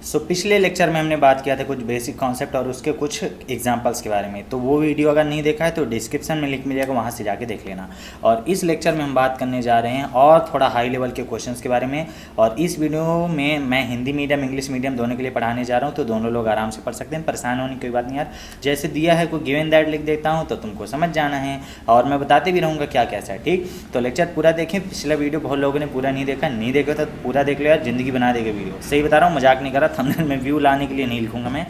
पिछले लेक्चर में हमने बात किया था कुछ बेसिक कॉन्सेप्ट और उसके कुछ एग्जांपल्स के बारे में। तो वो वीडियो अगर नहीं देखा है तो डिस्क्रिप्शन में लिंक मिल जाएगा, वहाँ से जाके देख लेना। और इस लेक्चर में हम बात करने जा रहे हैं और थोड़ा हाई लेवल के क्वेश्चंस के बारे में। और इस वीडियो में मैं हिंदी मीडियम इंग्लिश मीडियम दोनों के लिए पढ़ाने जा रहा हूँ, तो दोनों लोग आराम से पढ़ सकते हैं, परेशान होने की कोई बात नहीं यार। जैसे दिया है कोई गिवन दैट लिख देता हूँ तो तुमको समझ जाना है, और मैं बताते भी रहूँगा क्या कैसा है, ठीक। तो लेक्चर पूरा देखें। पिछला वीडियो बहुत लोगों ने पूरा नहीं देखा तो पूरा देख लो यार, ज़िंदगी बना देगा वीडियो। सही बता रहा हूँ, मजाक नहीं कर रहा। थंबनेल में व्यू लाने के लिए नहीं लिखूंगा मैं।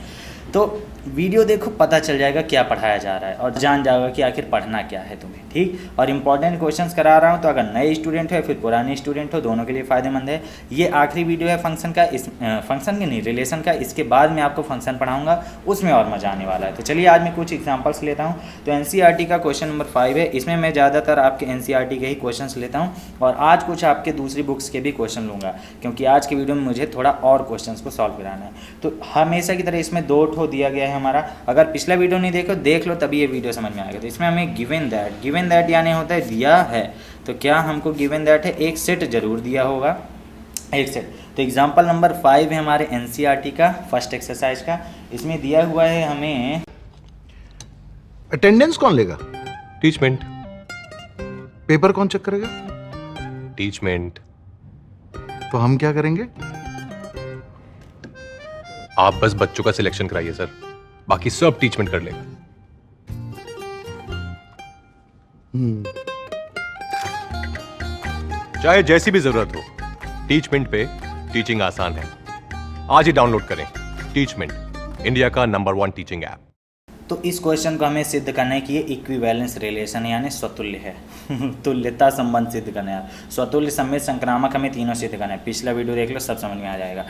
तो वीडियो देखो, पता चल जाएगा क्या पढ़ाया जा रहा है और जान जाओगे कि आखिर पढ़ना क्या है तुम्हें, ठीक। और इंपॉर्टेंट क्वेश्चंस करा रहा हूँ, तो अगर नए स्टूडेंट हो या फिर पुराने स्टूडेंट हो, दोनों के लिए फ़ायदेमंद है। ये आखिरी वीडियो है फंक्शन का, इस फंक्शन के नहीं रिलेशन का। इसके बाद मैं आपको फंक्शन पढ़ाऊँगा, उसमें और मज़ा आने वाला है। तो चलिए आज मैं कुछ एग्जाम्पल्स लेता हूँ। तो NCERT का क्वेश्चन नंबर 5 है। इसमें मैं ज़्यादातर आपके NCERT के ही क्वेश्चन लेता हूँ, और आज कुछ आपके दूसरी बुक्स के भी क्वेश्चन लूँगा, क्योंकि आज के वीडियो में मुझे थोड़ा और क्वेश्चन को सॉल्व कराना है। तो हमेशा की तरह इसमें 2 ठो दिया गया है हमारा। अगर पिछला वीडियो नहीं देखो, देख लो, तभी ये वीडियो समझ में आएगा। तो इसमें हमें गिवन दैट यानी होता है दिया है। तो क्या हमको गिवन दैट है, एक सेट जरूर दिया होगा, एक सेट। तो एग्जांपल नंबर 5 है हमारे NCERT का फर्स्ट एक्सरसाइज का। इसमें दिया हुआ है हमें अटेंडेंस कौन लेगा? टीचमेंट। पेपर कौन चेक करेगा? टीचमेंट। तो हम क्या करेंगे? आप बस बच्चों का सिलेक्शन कराइए सर, बाकी सब टीचमेंट कर लेगा। चाहे जैसी भी जरूरत हो, टीचमेंट पे टीचिंग आसान है। आज ही डाउनलोड करें टीचमेंट, इंडिया का नंबर 1 टीचिंग ऐप। तो इस क्वेश्चन को हमें सिद्ध करना है कि ये इक्विवेलेंस रिलेशन यानी स्वतुल्य है। तुल्यता संबंध सिद्ध करना है, स्वतुल्य समेत संक्रामक हमें तीनों सिद्ध करना है। पिछला वीडियो देख लो, सब समझ में आ जाएगा।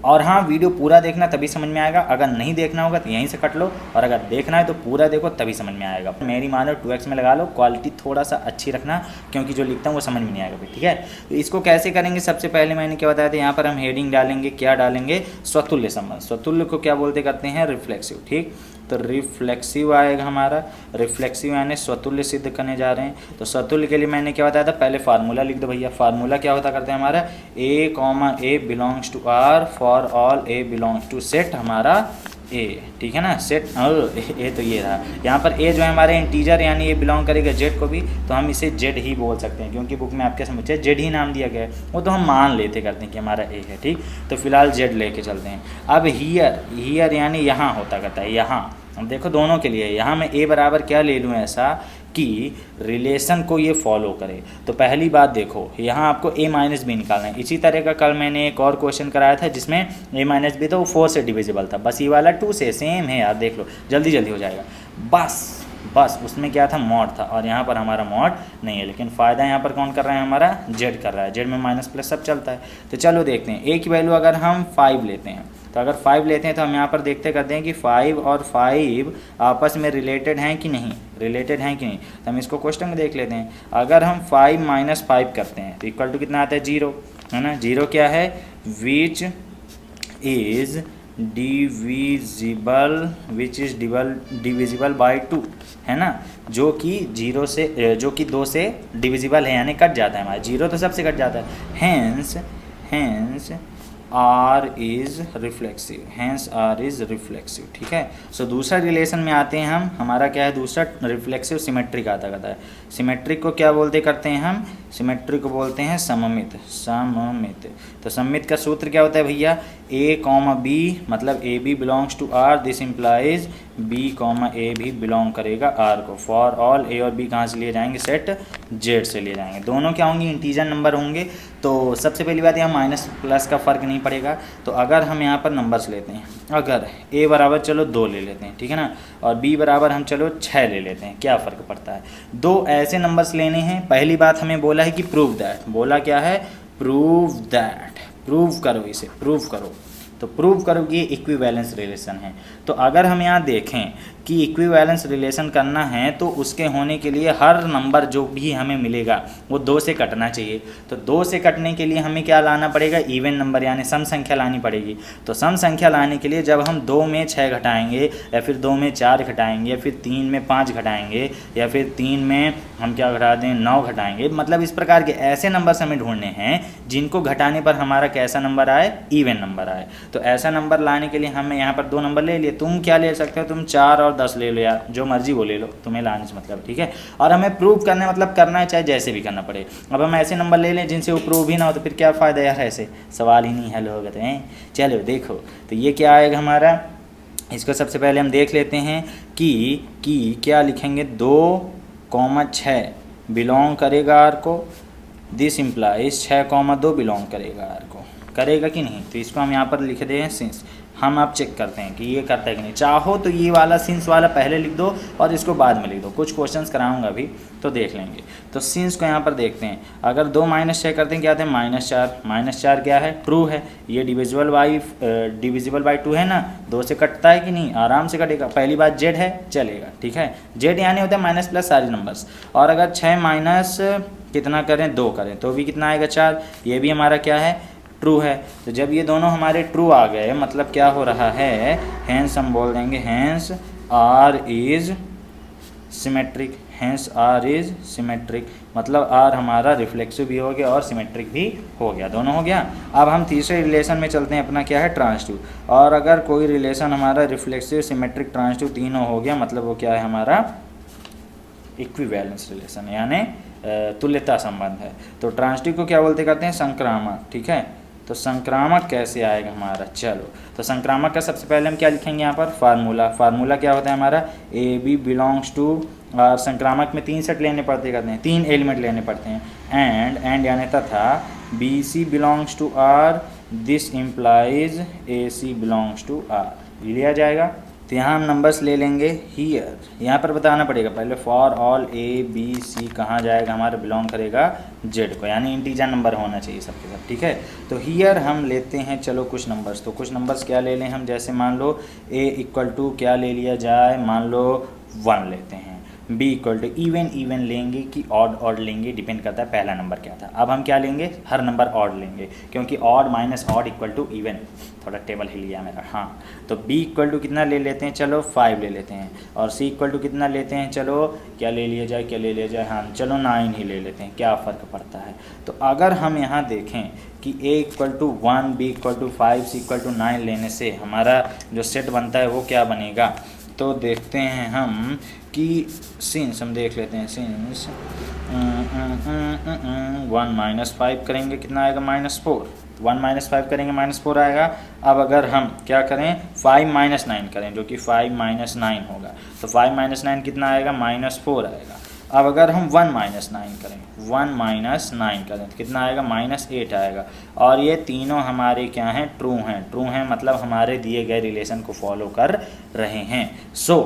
और हाँ, वीडियो पूरा देखना तभी समझ में आएगा। अगर नहीं देखना होगा तो यहीं से कट लो, और अगर देखना है तो पूरा देखो, तभी समझ में आएगा। मेरी मानो 2x में लगा लो, क्वालिटी थोड़ा सा अच्छी रखना, क्योंकि जो लिखता हूँ वो समझ में नहीं आएगा फिर, ठीक है। तो इसको कैसे करेंगे, सबसे पहले मैंने क्या बताया था, यहाँ पर हम हेडिंग डालेंगे, क्या डालेंगे, स्वतुल्य संबंध। स्वतुल्य को क्या बोलते करते हैं, रिफ्लेक्सिव, ठीक। तो रिफ्लेक्सिव आएगा हमारा, रिफ्लेक्सिव यानी स्वतुल्य सिद्ध करने जा रहे हैं। तो स्वतुल्य के लिए मैंने क्या बताया था, पहले फार्मूला लिख दो भैया। फार्मूला क्या होता करते हैं हमारा, A, belongs to R for all A belongs to set हमारा A, ठीक है ना, सेट A। तो ये रहा, यहाँ पर A जो है हमारे इंटीजर यानी ये बिलोंग करेगा Z को भी, तो हम इसे Z ही बोल सकते हैं, क्योंकि बुक में आपके समझे Z ही नाम दिया गया है, वो तो हम मान लेते करते हैं कि हमारा A है, ठीक। तो फिलहाल Z लेके चलते हैं। अब हियर यानी यहाँ होता करता है, यहाँ। अब देखो दोनों के लिए, यहाँ मैं A बराबर क्या ले लूँ ऐसा कि रिलेशन को ये फॉलो करे। तो पहली बात देखो, यहाँ आपको A - B निकालना है। इसी तरह का कल मैंने एक और क्वेश्चन कराया था जिसमें A - B था, वो 4 से डिविजिबल था। बस ये वाला 2 से, सेम है यार, देख लो, जल्दी जल्दी हो जाएगा। बस उसमें क्या था, मॉड था, और यहाँ पर हमारा मॉड नहीं है। लेकिन फ़ायदा यहाँ पर कौन कर रहा है, हमारा Z कर रहा है। Z में माइनस प्लस सब चलता है। तो चलो देखते हैं, A की वैल्यू अगर हम 5 लेते हैं, तो अगर 5 लेते हैं तो हम यहाँ पर देखते करते हैं कि 5 और 5 आपस में रिलेटेड हैं कि नहीं, रिलेटेड हैं कि नहीं। तो हम इसको क्वेश्चन में देख लेते हैं। अगर हम 5 - 5 करते हैं तो इक्वल टू कितना आता है, 0, है ना। 0 क्या है, विच इज़ डिविजिबल बाई 2, है ना, जो कि 0 से, जो कि 2 से डिविजिबल है, यानी कट जाता है हमारा। 0 तो सबसे कट जाता है। हैंस R इज़ रिफ्लेक्सिव, ठीक है। सो दूसरा रिलेशन में आते हैं हम, हमारा क्या है दूसरा, रिफ्लेक्सिव सिमेट्रिक आता करता है। सिमेट्रिक को क्या बोलते करते हैं हम, सिमेट्रिक को बोलते हैं सममित। तो सममित का सूत्र क्या होता है भैया, A, B, मतलब AB belongs to R, this implies B, A भी बिलोंग करेगा R को। फॉर ऑल A और B कहाँ से लिए जाएंगे, सेट Z से लिए जाएंगे। दोनों क्या होंगे, इंटीजर नंबर होंगे। तो सबसे पहली बात, यहाँ माइनस प्लस का फ़र्क नहीं पड़ेगा। तो अगर हम यहाँ पर नंबर्स लेते हैं, अगर A बराबर चलो 2 ले लेते हैं, ठीक है ना, और B बराबर हम चलो 6 ले लेते हैं, क्या फ़र्क पड़ता है। 2 ऐसे नंबर्स लेने हैं। पहली बात हमें बोला है कि प्रूव दैट, बोला क्या है, प्रूव दैट, प्रूव करो, इसे प्रूव करो। तो प्रूव करो कि ये इक्विवेलेंस रिलेशन है। तो अगर हम यहाँ देखें कि इक्विवेलेंस रिलेशन करना है तो उसके होने के लिए हर नंबर जो भी हमें मिलेगा वो 2 से कटना चाहिए। तो 2 से कटने के लिए हमें क्या लाना पड़ेगा, इवन नंबर यानी सम संख्या लानी पड़ेगी। तो सम संख्या लाने के लिए जब हम 2 में 6 घटाएंगे या फिर 2 में 4 घटाएंगे या फिर 3 में 5 घटाएंगे या फिर 3 में हम क्या घटा दें 9 घटाएंगे, मतलब इस प्रकार के ऐसे नंबर्स हमें ढूंढने हैं जिनको घटाने पर हमारा कैसा नंबर आए, इवन नंबर आए। तो ऐसा नंबर लाने के लिए हमें यहाँ पर 2 नंबर ले लिए। तुम क्या ले सकते हो, तुम 4 और 10 ले लो यार, जो मर्जी वो ले लो, तुम्हें लाने से मतलब, ठीक है। और हमें प्रूव करने मतलब करना है चाहे जैसे भी करना पड़े। अब हम ऐसे नंबर ले लें जिनसे वो प्रूव ही ना हो तो फिर क्या फ़ायदा यार, ऐसे सवाल ही नहीं हल होगा। तो चलो देखो, तो ये क्या आएगा हमारा, इसको सबसे पहले हम देख लेते हैं कि क्या लिखेंगे, 2,6 बिलोंग करेगा आर को। दिस इम्प्लाइज 6,2 बिलोंग करेगा आर को, करेगा कि नहीं। तो इसको हम यहाँ पर लिख दे हैं सिंस। हम अब चेक करते हैं कि ये करता है कि नहीं। चाहो तो ये वाला सिंस वाला पहले लिख दो और इसको बाद में लिख दो, कुछ क्वेश्चंस कराऊंगा अभी तो देख लेंगे। तो सिंस को यहाँ पर देखते हैं, अगर 2 - 6 करते हैं क्या आते हैं -4। -4 क्या है, ट्रू है। ये डिविजिबल बाई 2 है ना, 2 से कटता है कि नहीं, आराम से कटेगा। पहली बात जेड है, चलेगा, ठीक है। जेड यानी होता है माइनस प्लस सारे नंबर्स। और अगर 6 माइनस कितना करें, 2 करें तो भी कितना आएगा 4। ये भी हमारा क्या है, ट्रू है। तो जब ये दोनों हमारे ट्रू आ गए मतलब क्या हो रहा है, हैंस हम बोल देंगे hence R is symmetric. Hence R is symmetric मतलब आर हमारा रिफ्लेक्सिव भी हो गया और सिमेट्रिक भी हो गया, दोनों हो गया। अब हम तीसरे रिलेशन में चलते हैं, अपना क्या है ट्रांजिटिव। और अगर कोई रिलेशन हमारा रिफ्लेक्सिव सिमेट्रिक ट्रांजिटिव तीनों हो गया मतलब वो क्या है हमारा इक्विवेलेंस रिलेशन यानी तुल्यता संबंध है। तो ट्रांजिटिव को क्या बोलते करते हैं, संक्रामक, ठीक है। तो संक्रामक कैसे आएगा हमारा, चलो तो संक्रामक का सबसे पहले हम क्या लिखेंगे यहाँ पर, फार्मूला क्या होता है हमारा, ए बी बिलोंग्स टू, और संक्रामक में 3 सेट लेने पड़ते करते हैं, 3 एलिमेंट लेने पड़ते हैं। एंड यानी तथा B C belongs to R, this implies A C belongs to R, लिया जाएगा। तो यहाँ हम नंबर्स ले लेंगे हियर, यहाँ पर बताना पड़ेगा पहले for all A B C कहाँ जाएगा हमारा, बिलोंग करेगा जेड को, यानी इंटीजर नंबर होना चाहिए सबके सब, ठीक है। तो हियर हम लेते हैं चलो कुछ नंबर्स। तो कुछ नंबर्स क्या ले लें हम, जैसे मान लो ए इक्वल टू क्या ले लिया जाए, मान लो 1 लेते हैं। बी इक्वल टू इवन लेंगे कि ऑड लेंगे, डिपेंड करता है पहला नंबर क्या था। अब हम क्या लेंगे, हर नंबर ऑड लेंगे क्योंकि odd minus odd equal to even. थोड़ा टेबल हिल गया मेरा, हाँ। तो बी इक्वल टू कितना ले लेते हैं, चलो 5 ले लेते हैं। और सी इक्वल टू कितना लेते हैं, चलो क्या ले लिया जाए, हाँ चलो 9 ही ले लेते हैं, क्या फ़र्क पड़ता है। तो अगर हम यहाँ देखें कि A equal to 1, B equal to 5, C equal to 9 लेने से हमारा जो सेट बनता है वो क्या बनेगा। तो देखते हैं हम कि सिंस हम देख लेते हैं, सिंस 1 - 5 करेंगे कितना आएगा, -4। 1 - 5 करेंगे -4 आएगा। अब अगर हम क्या करें 5 - 9 करें जो कि 5 - 9 होगा, तो 5 - 9 कितना आएगा, -4 आएगा। अब अगर हम 1 - 9 करें, 1 - 9 करें तो कितना आएगा, -8 आएगा। और ये तीनों हमारे क्या हैं, ट्रू हैं मतलब हमारे दिए गए रिलेशन को फॉलो कर रहे हैं। सो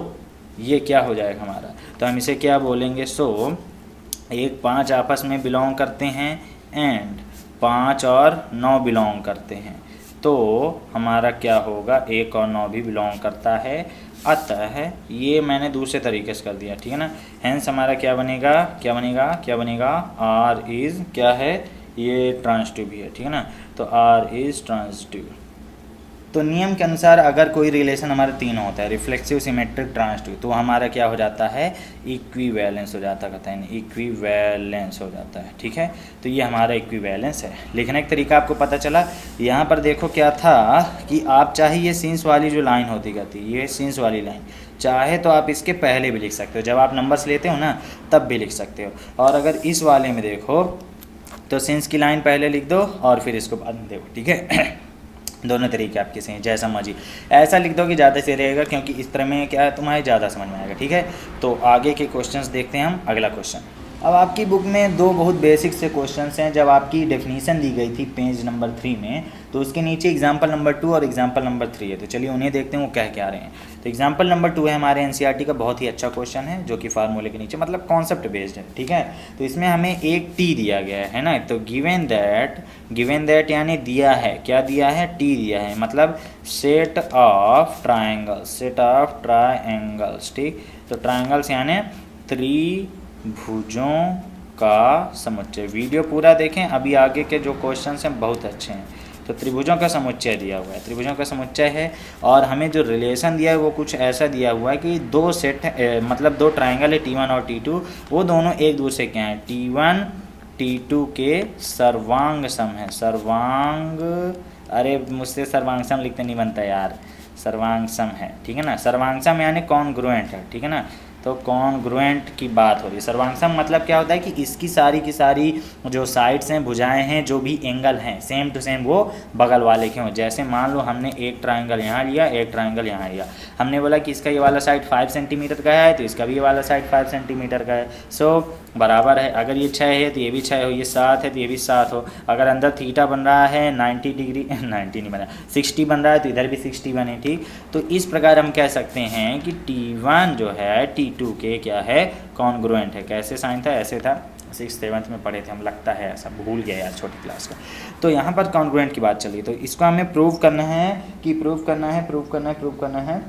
ये क्या हो जाएगा हमारा, तो हम इसे क्या बोलेंगे, सो 1 5 आपस में बिलोंग करते हैं एंड 5 और 9 बिलोंग करते हैं। तो हमारा क्या होगा, 1 और 9 भी बिलोंग करता है। अतः ये मैंने दूसरे तरीके से कर दिया, ठीक है ना। हैंस हमारा क्या बनेगा, आर इज़ क्या है, ये ट्रांजिटिव भी है, ठीक है ना। तो आर इज़ ट्रांजिटिव। तो नियम के अनुसार अगर कोई रिलेशन हमारे 3 होता है, रिफ्लेक्सिव सिमेट्रिक ट्रांजिटिव, तो हमारा क्या हो जाता है, इक्विवेलेंस हो जाता है, इक्विवेलेंस हो जाता है, ठीक है। तो ये हमारा इक्विवेलेंस है। लिखने का तरीका आपको पता चला। यहाँ पर देखो क्या था कि आप चाहे ये सिंस वाली जो लाइन होती करती, ये सिंस वाली लाइन चाहे तो आप इसके पहले भी लिख सकते हो, जब आप नंबर्स लेते हो ना तब भी लिख सकते हो। और अगर इस वाले में देखो तो सिंस की लाइन पहले लिख दो और फिर इसको बाद में देखो, ठीक है। दोनों तरीके आपके से हैं, जैसा मर्जी ऐसा लिख दो कि ज़्यादा सही रहेगा, क्योंकि इस तरह में क्या है तुम्हारे ज़्यादा समझ में आएगा, ठीक है। तो आगे के क्वेश्चंस देखते हैं हम। अगला क्वेश्चन, अब आपकी बुक में दो बहुत बेसिक से क्वेश्चंस हैं। जब आपकी डेफिनेशन दी गई थी पेज नंबर 3 में, तो उसके नीचे एग्जाम्पल नंबर 2 और एग्जाम्पल नंबर 3 है। तो चलिए उन्हें देखते हैं वो कह क्या रहे हैं। तो एग्जाम्पल नंबर 2 है हमारे एनसीईआरटी का बहुत ही अच्छा क्वेश्चन है, जो कि फार्मूले के नीचे मतलब कॉन्सेप्ट बेस्ड है, ठीक है। तो इसमें हमें एक टी दिया गया है ना, तो गिवन दैट यानी दिया है, क्या दिया है, टी दिया है, मतलब सेट ऑफ ट्राइंगल्स, ठीक। तो ट्राइंगल्स यानी त्रिभुजों का समुच्चय। वीडियो पूरा देखें, अभी आगे के जो क्वेश्चंस हैं बहुत अच्छे हैं। तो त्रिभुजों का समुच्चय दिया हुआ है, त्रिभुजों का समुच्चय है, और हमें जो रिलेशन दिया है वो कुछ ऐसा दिया हुआ है कि दो सेट मतलब दो ट्राइंगल है T1 और T2, वो दोनों एक दूसरे के हैं। T1 T2 के सर्वांग सम है, सर्वांग, अरे मुझसे सर्वांग सम लिखते नहीं बनता यार, सर्वांग सम है, ठीक है ना। सर्वांग सम यानी कॉन्ग्रुएंट है, ठीक है ना। तो कॉन्ग्रुएंट की बात हो रही है। सर्वांग सम मतलब क्या होता है कि इसकी सारी की सारी जो साइड्स हैं, भुजाएं हैं, जो भी एंगल हैं, सेम टू सेम वो बगल वाले के हों। जैसे मान लो हमने एक ट्राइंगल यहाँ लिया, एक ट्राइंगल यहाँ लिया, हमने बोला कि इसका ये वाला साइड 5 सेंटीमीटर का है, तो इसका भी ये वाला साइड 5 सेंटीमीटर का है, सो बराबर है। अगर ये 6 है तो ये भी 6 हो, ये 7 है तो ये भी 7 हो। अगर अंदर थीटा बन रहा है 90 डिग्री 90 नहीं बना 60 बन रहा है, तो इधर भी 60 बने, ठीक। तो इस प्रकार हम कह सकते हैं कि T1 जो है T2 के क्या है, कॉन्ग्रुएंट है। कैसे साइन था, ऐसे था, 6th-7th में पढ़े थे हम, लगता है ऐसा, भूल गया यार छोटी क्लास का। तो यहाँ पर कॉन्ग्रुएंट की बात चली, तो इसको हमें प्रूव करना है,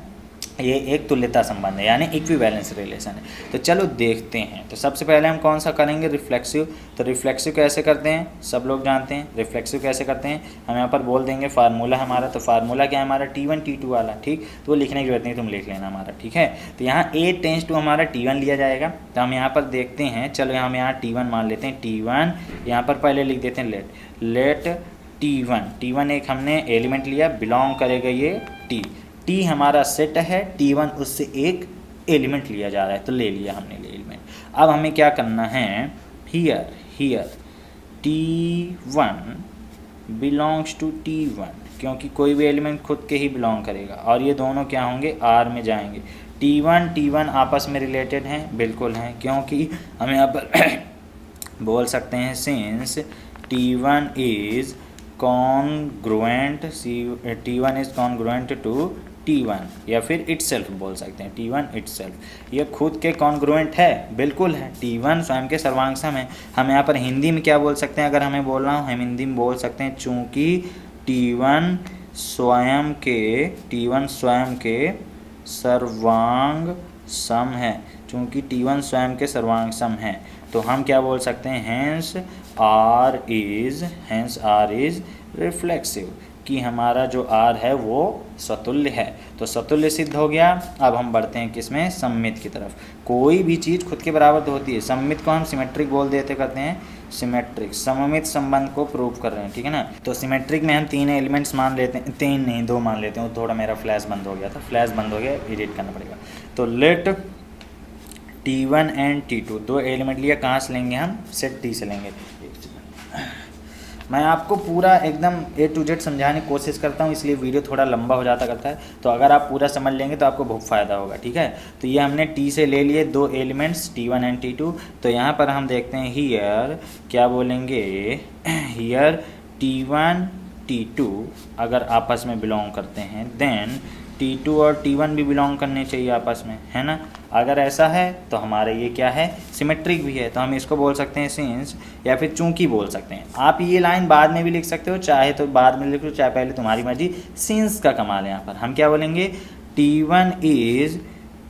ये एक तुल्यता संबंध है, यानी इक्विवेलेंस रिलेशन है। तो चलो देखते हैं। तो सबसे पहले हम कौन सा करेंगे, रिफ्लेक्सिव। तो रिफ्लेक्सिव कैसे करते हैं, सब लोग जानते हैं रिफ्लेक्सिव कैसे करते हैं। हम यहाँ पर बोल देंगे फार्मूला हमारा, तो फार्मूला क्या है हमारा, T1 T2 वाला, ठीक। तो वो लिखने की जरूरत नहीं, तुम लिख लेना हमारा, ठीक है। तो यहाँ A टेंस टू हमारा T1 लिया जाएगा। तो हम यहाँ पर देखते हैं, चलो हम यहाँ T1 मान लेते हैं, T1 यहाँ पर पहले लिख देते हैं लेट T1 एक हमने एलिमेंट लिया, बिलोंग करेगा ये T हमारा सेट है, T1 उससे एक एलिमेंट लिया जा रहा है, तो ले लिया हमने एलिमेंट। अब हमें क्या करना है, here T1 belongs to T1, क्योंकि कोई भी एलिमेंट खुद के ही बिलोंग करेगा, और ये दोनों क्या होंगे, R में जाएंगे। T1 आपस में रिलेटेड हैं, बिल्कुल हैं, क्योंकि हम यहाँ पर बोल सकते हैं since T1 is congruent to T1, या फिर इटसेल्फ बोल सकते हैं, T1 इटसेल्फ, ये खुद के कॉन्ग्रुएंट है, बिल्कुल है। T1 स्वयं के सर्वांग सम है। हम यहाँ पर हिंदी में क्या बोल सकते हैं, अगर हमें बोलना हो, हम हिंदी में बोल सकते हैं चूँकि T1 स्वयं के सर्वांग सम है, चूँकि T1 स्वयं के सर्वांग सम है, तो हम क्या बोल सकते हैं, हैंस R इज़ रिफ्लेक्सिव, कि हमारा जो R है वो स्वतुल्य है। तो स्वतुल्य सिद्ध हो गया। अब हम बढ़ते हैं किसमें, सममित की तरफ। कोई भी चीज़ खुद के बराबर तो होती है, सममित को हम सिमेट्रिक बोल देते करते हैं, सिमेट्रिक सममित संबंध को प्रूव कर रहे हैं, ठीक है ना। तो सिमेट्रिक में हम 3 एलिमेंट्स मान लेते हैं, 3 नहीं 2 मान लेते हैं। थोड़ा मेरा फ्लैश बंद हो गया था, फ्लैश बंद हो गया, एडिट करना पड़ेगा। तो late T1 and T2 2 element लिया, कहाँ से लेंगे हम, सेट T से लेंगे। मैं आपको पूरा एकदम A to Z समझाने की कोशिश करता हूँ, इसलिए वीडियो थोड़ा लंबा हो जाता करता है। तो अगर आप पूरा समझ लेंगे तो आपको बहुत फ़ायदा होगा, ठीक है। तो ये हमने T से ले लिए 2 एलिमेंट्स T1 एंड T2। तो यहाँ पर हम देखते हैं हियर क्या बोलेंगे, हियर T1 T2 अगर आपस में बिलोंग करते हैं, देन T2 और T1 भी बिलोंग करने चाहिए आपस में, है ना। अगर ऐसा है तो हमारा ये क्या है, सिमेट्रिक भी है। तो हम इसको बोल सकते हैं सिंस, या फिर चूंकि बोल सकते हैं। आप ये लाइन बाद में भी लिख सकते हो, चाहे तो बाद में लिख लो, चाहे पहले, तुम्हारी मर्जी। सिंस का कमाल है यहाँ पर। हम क्या बोलेंगे, T1 is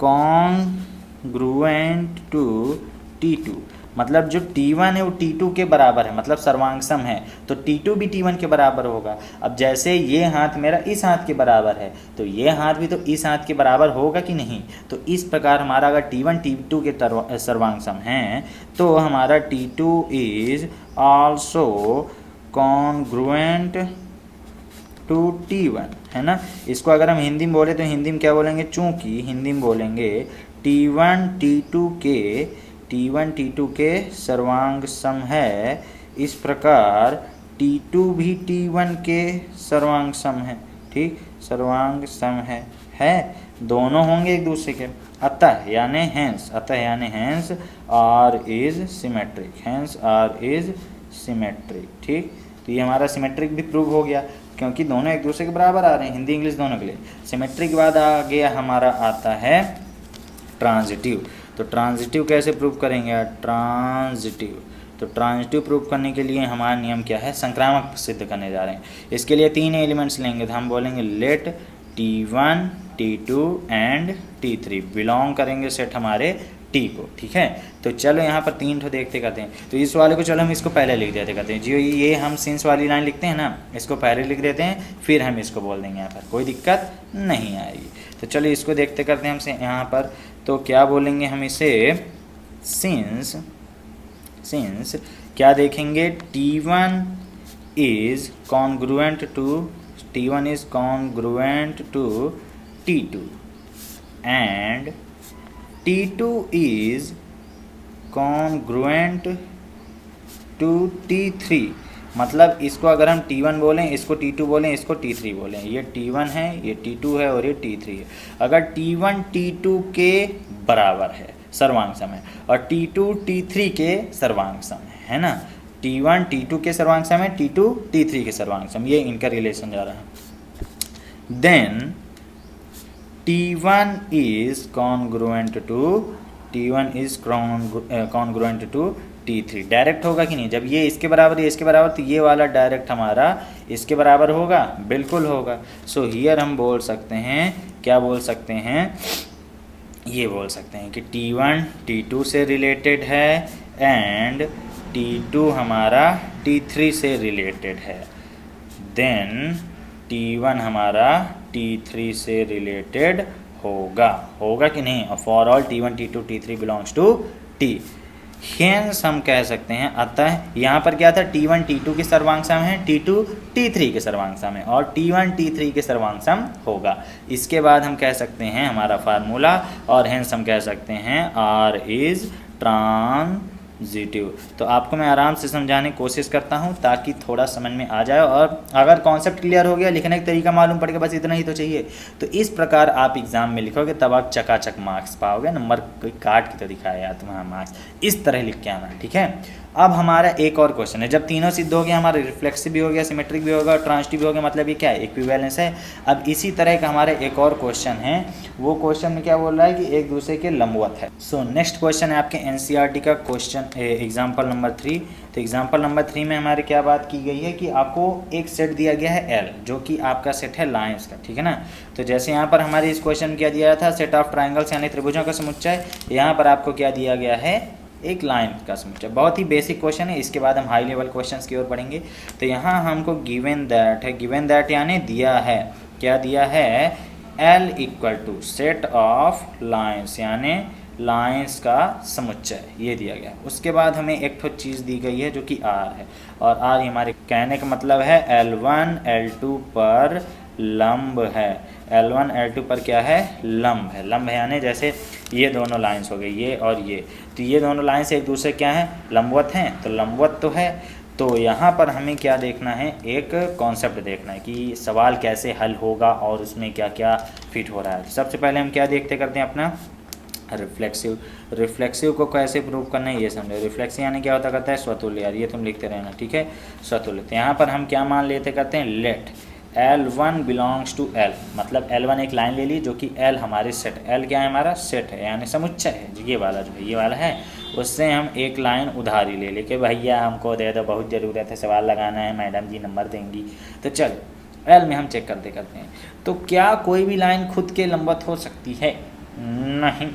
congruent to T2, मतलब जो T1 है वो T2 के बराबर है, मतलब सर्वांग सम है, तो T2 भी T1 के बराबर होगा। अब जैसे ये हाथ मेरा इस हाथ के बराबर है, तो ये हाथ भी तो इस हाथ के बराबर होगा कि नहीं। तो इस प्रकार हमारा अगर T1 T2 के सर्वांग सम है, तो हमारा T2 is also congruent to T1, है ना। इसको अगर हम हिंदी में बोले तो हिंदी में क्या बोलेंगे, चूँकि हिंदी में बोलेंगे T1 T2 के सर्वांग सम है, इस प्रकार T2 भी T1 के सर्वांग सम है, ठीक, सर्वांग सम है है, दोनों होंगे एक दूसरे के। अतः यानी hence R is symmetric, hence R is symmetric. ठीक, तो ये हमारा सिमेट्रिक भी प्रूव हो गया क्योंकि दोनों एक दूसरे के बराबर आ रहे हैं, हिंदी इंग्लिश दोनों के लिए। सिमेट्रिक के बाद आ गया हमारा आता है ट्रांजिटिव। तो ट्रांजिटिव कैसे प्रूव करेंगे? ट्रांजिटिव, तो ट्रांजिटिव प्रूव करने के लिए हमारा नियम क्या है? संक्रामक सिद्ध करने जा रहे हैं। इसके लिए 3 एलिमेंट्स लेंगे, तो हम बोलेंगे let T1 T2 and T3 belong करेंगे सेट हमारे T को। ठीक है, तो चलो यहाँ पर 3 ठो देखते करते हैं। तो इस वाले को चलो हम इसको पहले लिख देते करते हैं जी, ये हम सिंस वाली लाइन लिखते हैं ना, इसको पहले लिख देते हैं, फिर हम इसको बोल देंगे यहाँ पर, कोई दिक्कत नहीं आएगी। तो चलो इसको देखते करते हैं हमसे यहाँ पर। तो क्या बोलेंगे हम इसे? सिंस क्या देखेंगे? T1 is congruent to T2 and T2 is congruent to T3। मतलब इसको अगर हम T1 बोलें, इसको T2 बोलें, इसको T3 बोलें, ये T1 है, ये T2 है और ये T3 है। अगर T1 T2 के बराबर है सर्वांग समय और T2 T3 के सर्वांग समय है ना, T1 T2 के सर्वांग समय, T2 T3 के सर्वांग समय, ये इनका रिलेशन जा रहा है। Then T1 is congruent to T3। Direct होगा कि नहीं? जब ये इसके बराबर है, इसके बराबर, तो ये वाला डायरेक्ट हमारा इसके बराबर होगा, बिल्कुल होगा। सो हियर हम बोल सकते हैं, क्या बोल सकते हैं? ये बोल सकते हैं कि T1 T2 से रिलेटेड है एंड T2 हमारा T3 से रिलेटेड है। देन T1 हमारा T3 से रिलेटेड होगा कि नहीं? For all T1 T2 T3 belongs to T। Hence हम कह सकते हैं, अतः यहाँ पर क्या था? T1 T2 के सर्वांग सम है, T2 T3 के सर्वांग सम है और T1 T3 के सर्वांग सम होगा। इसके बाद हम कह सकते हैं हमारा फार्मूला, और हेंस हम कह सकते हैं R इज ट्रांजिटिव। तो आपको मैं आराम से समझाने की कोशिश करता हूँ ताकि थोड़ा समझ में आ जाए, और अगर कॉन्सेप्ट क्लियर हो गया, लिखने का तरीका मालूम पड़ गया, बस इतना ही तो चाहिए। तो इस प्रकार आप एग्जाम में लिखोगे तब आप चकाचक मार्क्स पाओगे। नंबर कोई काट के तो दिखाया यार तुम्हारा मार्क्स, इस तरह लिख के आना। ठीक है, अब हमारा एक और क्वेश्चन है। जब तीनों सिद्ध हो गया, हमारा रिफ्लेक्सिव भी हो गया, सिमेट्रिक भी होगा, ट्रांजिटिव भी हो गया, मतलब ये क्या है? इक्विवेलेंस है। अब इसी तरह का हमारा एक और क्वेश्चन है, वो क्वेश्चन में क्या बोल रहा है कि एक दूसरे के लंबवत है। सो नेक्स्ट क्वेश्चन है आपके एनसीईआरटी का क्वेश्चन एग्जाम्पल नंबर 3। तो एग्जाम्पल नंबर 3 में हमारे क्या बात की गई है कि आपको एक सेट दिया गया है L, जो कि आपका सेट है लाइंस का। ठीक है ना, तो जैसे यहाँ पर हमारे इस क्वेश्चन में क्या दिया था? सेट ऑफ ट्राइंगल्स यानी त्रिभुजों का समुच्चय। यहाँ पर आपको क्या दिया गया है? एक लाइन का समुच्चय। बहुत ही बेसिक क्वेश्चन है, इसके बाद हम हाई लेवल क्वेश्चंस की ओर बढ़ेंगे। तो यहाँ हमको गिवन दैट है, गिवन दैट यानी दिया है, क्या दिया है? L equal to set of lines यानी लाइंस का समुच्चय, ये दिया गया। उसके बाद हमें एक तो चीज़ दी गई है जो कि R है, और R हमारे कहने का मतलब है L1 L2 पर लंब है। L1 L2 पर क्या है? लंब है। लंब है यानी जैसे ये दोनों लाइंस हो गई, ये और ये, तो ये दोनों लाइंस एक दूसरे क्या हैं? लंबवत हैं। तो लंबवत तो है, तो यहाँ पर हमें क्या देखना है? एक कॉन्सेप्ट देखना है कि सवाल कैसे हल होगा और उसमें क्या क्या फिट हो रहा है। सबसे पहले हम क्या देखते करते हैं? अपना रिफ्लेक्सिव। रिफ्लेक्सिव को कैसे प्रूव करना है ये समझो। रिफ्लेक्सिव यानी क्या होता करता है? स्वतुल्य। यार ये तुम लिखते रहना, ठीक है? स्वतुल्य। तो यहाँ पर हम क्या मान लेते करते हैं? Late L1 belongs to L, मतलब L1 एक लाइन ले ली जो कि L हमारे सेट, L क्या है? हमारा सेट है यानी समुच्चय है। ये वाला जो है, ये वाला है, उससे हम एक लाइन उधारी ले कि भैया हमको दे दो, बहुत ज़रूरत है, सवाल लगाना है, मैडम जी नंबर देंगी। तो चलो L में हम चेक करते हैं। तो क्या कोई भी लाइन खुद के लंबवत हो सकती है? नहीं।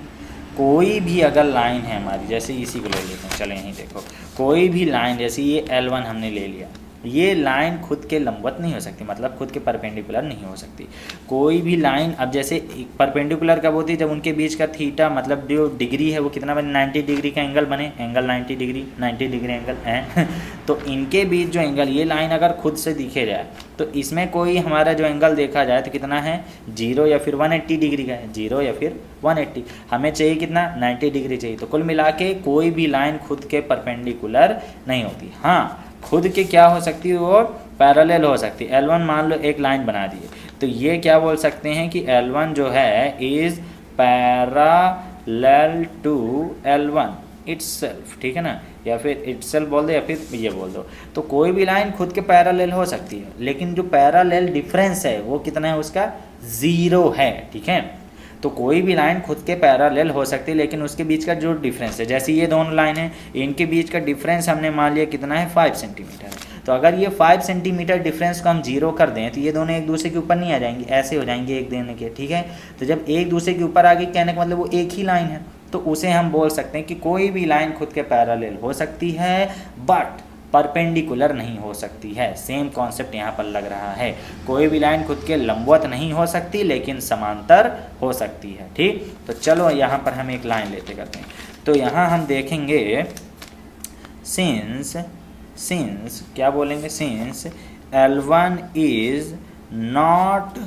कोई भी अगर लाइन है हमारी, जैसे इसी को ले लेते हैं, चलो यहीं देखो, कोई भी लाइन जैसे ये L1 हमने ले लिया, ये लाइन खुद के लंबवत नहीं हो सकती, मतलब खुद के परपेंडिकुलर नहीं हो सकती। कोई भी लाइन, अब जैसे परपेंडिकुलर कब होती है? जब उनके बीच का थीटा, मतलब जो डिग्री है वो कितना बने? 90 डिग्री का एंगल बने, एंगल 90 डिग्री एंगल है। तो इनके बीच जो एंगल, ये लाइन अगर खुद से दिखे जाए तो इसमें कोई हमारा जो एंगल देखा जाए तो कितना है? 0 या फिर 180 डिग्री का है, 0 या फिर 180। हमें चाहिए कितना? 90 डिग्री चाहिए। तो कुल मिला के कोई भी लाइन खुद के परपेंडिकुलर नहीं होती। हाँ, खुद के क्या हो सकती है? वो पैरेलल हो सकती है। L1 मान लो एक लाइन बना दिए, तो ये क्या बोल सकते हैं कि L1 जो है is parallel to L1 itself, ठीक है ना, या फिर इट्सेल्फ बोल दो या फिर ये बोल दो। तो कोई भी लाइन खुद के पैरेलल हो सकती है, लेकिन जो पैरेलल डिफरेंस है वो कितना है, उसका 0 है, ठीक है। तो कोई भी लाइन खुद के पैरेलल हो सकती है, लेकिन उसके बीच का जो डिफरेंस है, जैसे ये दोनों लाइन है, इनके बीच का डिफरेंस हमने मान लिया कितना है, 5 सेंटीमीटर। तो अगर ये 5 सेंटीमीटर डिफरेंस को हम 0 कर दें तो ये दोनों एक दूसरे के ऊपर नहीं आ जाएंगे, ऐसे हो जाएंगे एक देने के, ठीक है। तो जब एक दूसरे के ऊपर आ गई, कहने का मतलब वो एक ही लाइन है, तो उसे हम बोल सकते हैं कि कोई भी लाइन खुद के पैरेलल हो सकती है बट परपेंडिकुलर नहीं हो सकती है। सेम कॉन्सेप्ट यहाँ पर लग रहा है, कोई भी लाइन खुद के लंबवत नहीं हो सकती लेकिन समांतर हो सकती है, ठीक। तो चलो यहाँ पर हम एक लाइन लेते करते हैं। तो यहाँ हम देखेंगे सिंस क्या बोलेंगे, since L1 is not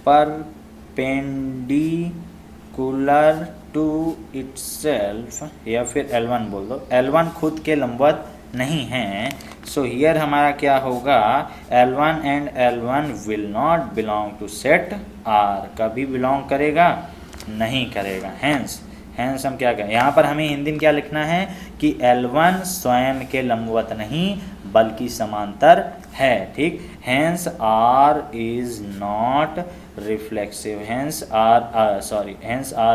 perpendicular to itself, या फिर L1 बोल दो, L1 खुद के लंबवत नहीं है। सो हियर हमारा क्या होगा, L1 and L1 will not belong to set R, कभी बिलोंग करेगा नहीं करेगा। हैंस हम क्या करें, यहाँ पर हमें हिंदी में क्या लिखना है कि L1 स्वयं के लंबवत नहीं बल्कि समांतर है, ठीक। Hence R is not reflexive, hence R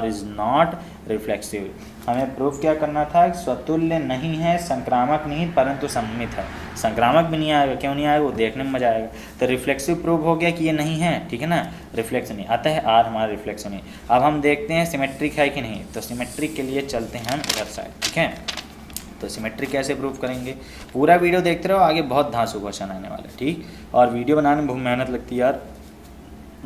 is not reflexive. हमें प्रूफ क्या करना था, स्वतुल्य नहीं है, संक्रामक नहीं, परंतु सममित है। संक्रामक भी नहीं आएगा, क्यों नहीं आएगा, वो देखने में मजा आएगा। तो रिफ्लेक्सिव प्रूफ हो गया कि ये नहीं है, ठीक है ना, रिफ्लेक्स नहीं आता है, R हमारा रिफ्लेक्स नहीं। अब हम देखते हैं सिमेट्रिक है कि नहीं। तो सिमेट्रिक के लिए चलते हैं हम इधर साइड, ठीक है। तो सिमेट्रिक कैसे प्रूफ करेंगे, पूरा वीडियो देखते रहो, आगे बहुत धांसू क्वेश्चन आने वाले, ठीक। और वीडियो बनाने में बहुत मेहनत लगती है यार,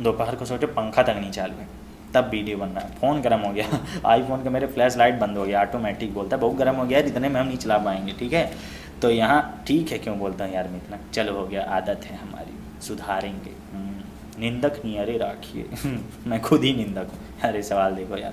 दोपहर को सोचो पंखा तक नहीं चालू है तब वीडियो बन रहा है। फ़ोन गर्म हो गया आईफोन का मेरे फ्लैश लाइट बंद हो गया, ऑटोमेटिक बोलता है बहुत गर्म हो गया है, इतने में हम नहीं चला पाएंगे, ठीक है। तो यहाँ ठीक है, क्यों बोलता हूँ यार मैं इतना, चलो हो गया, आदत है हमारी, सुधारेंगे। निंदक नहीं, अरे राखिए मैं खुद ही निंदक हूँ। अरे सवाल देखो यार,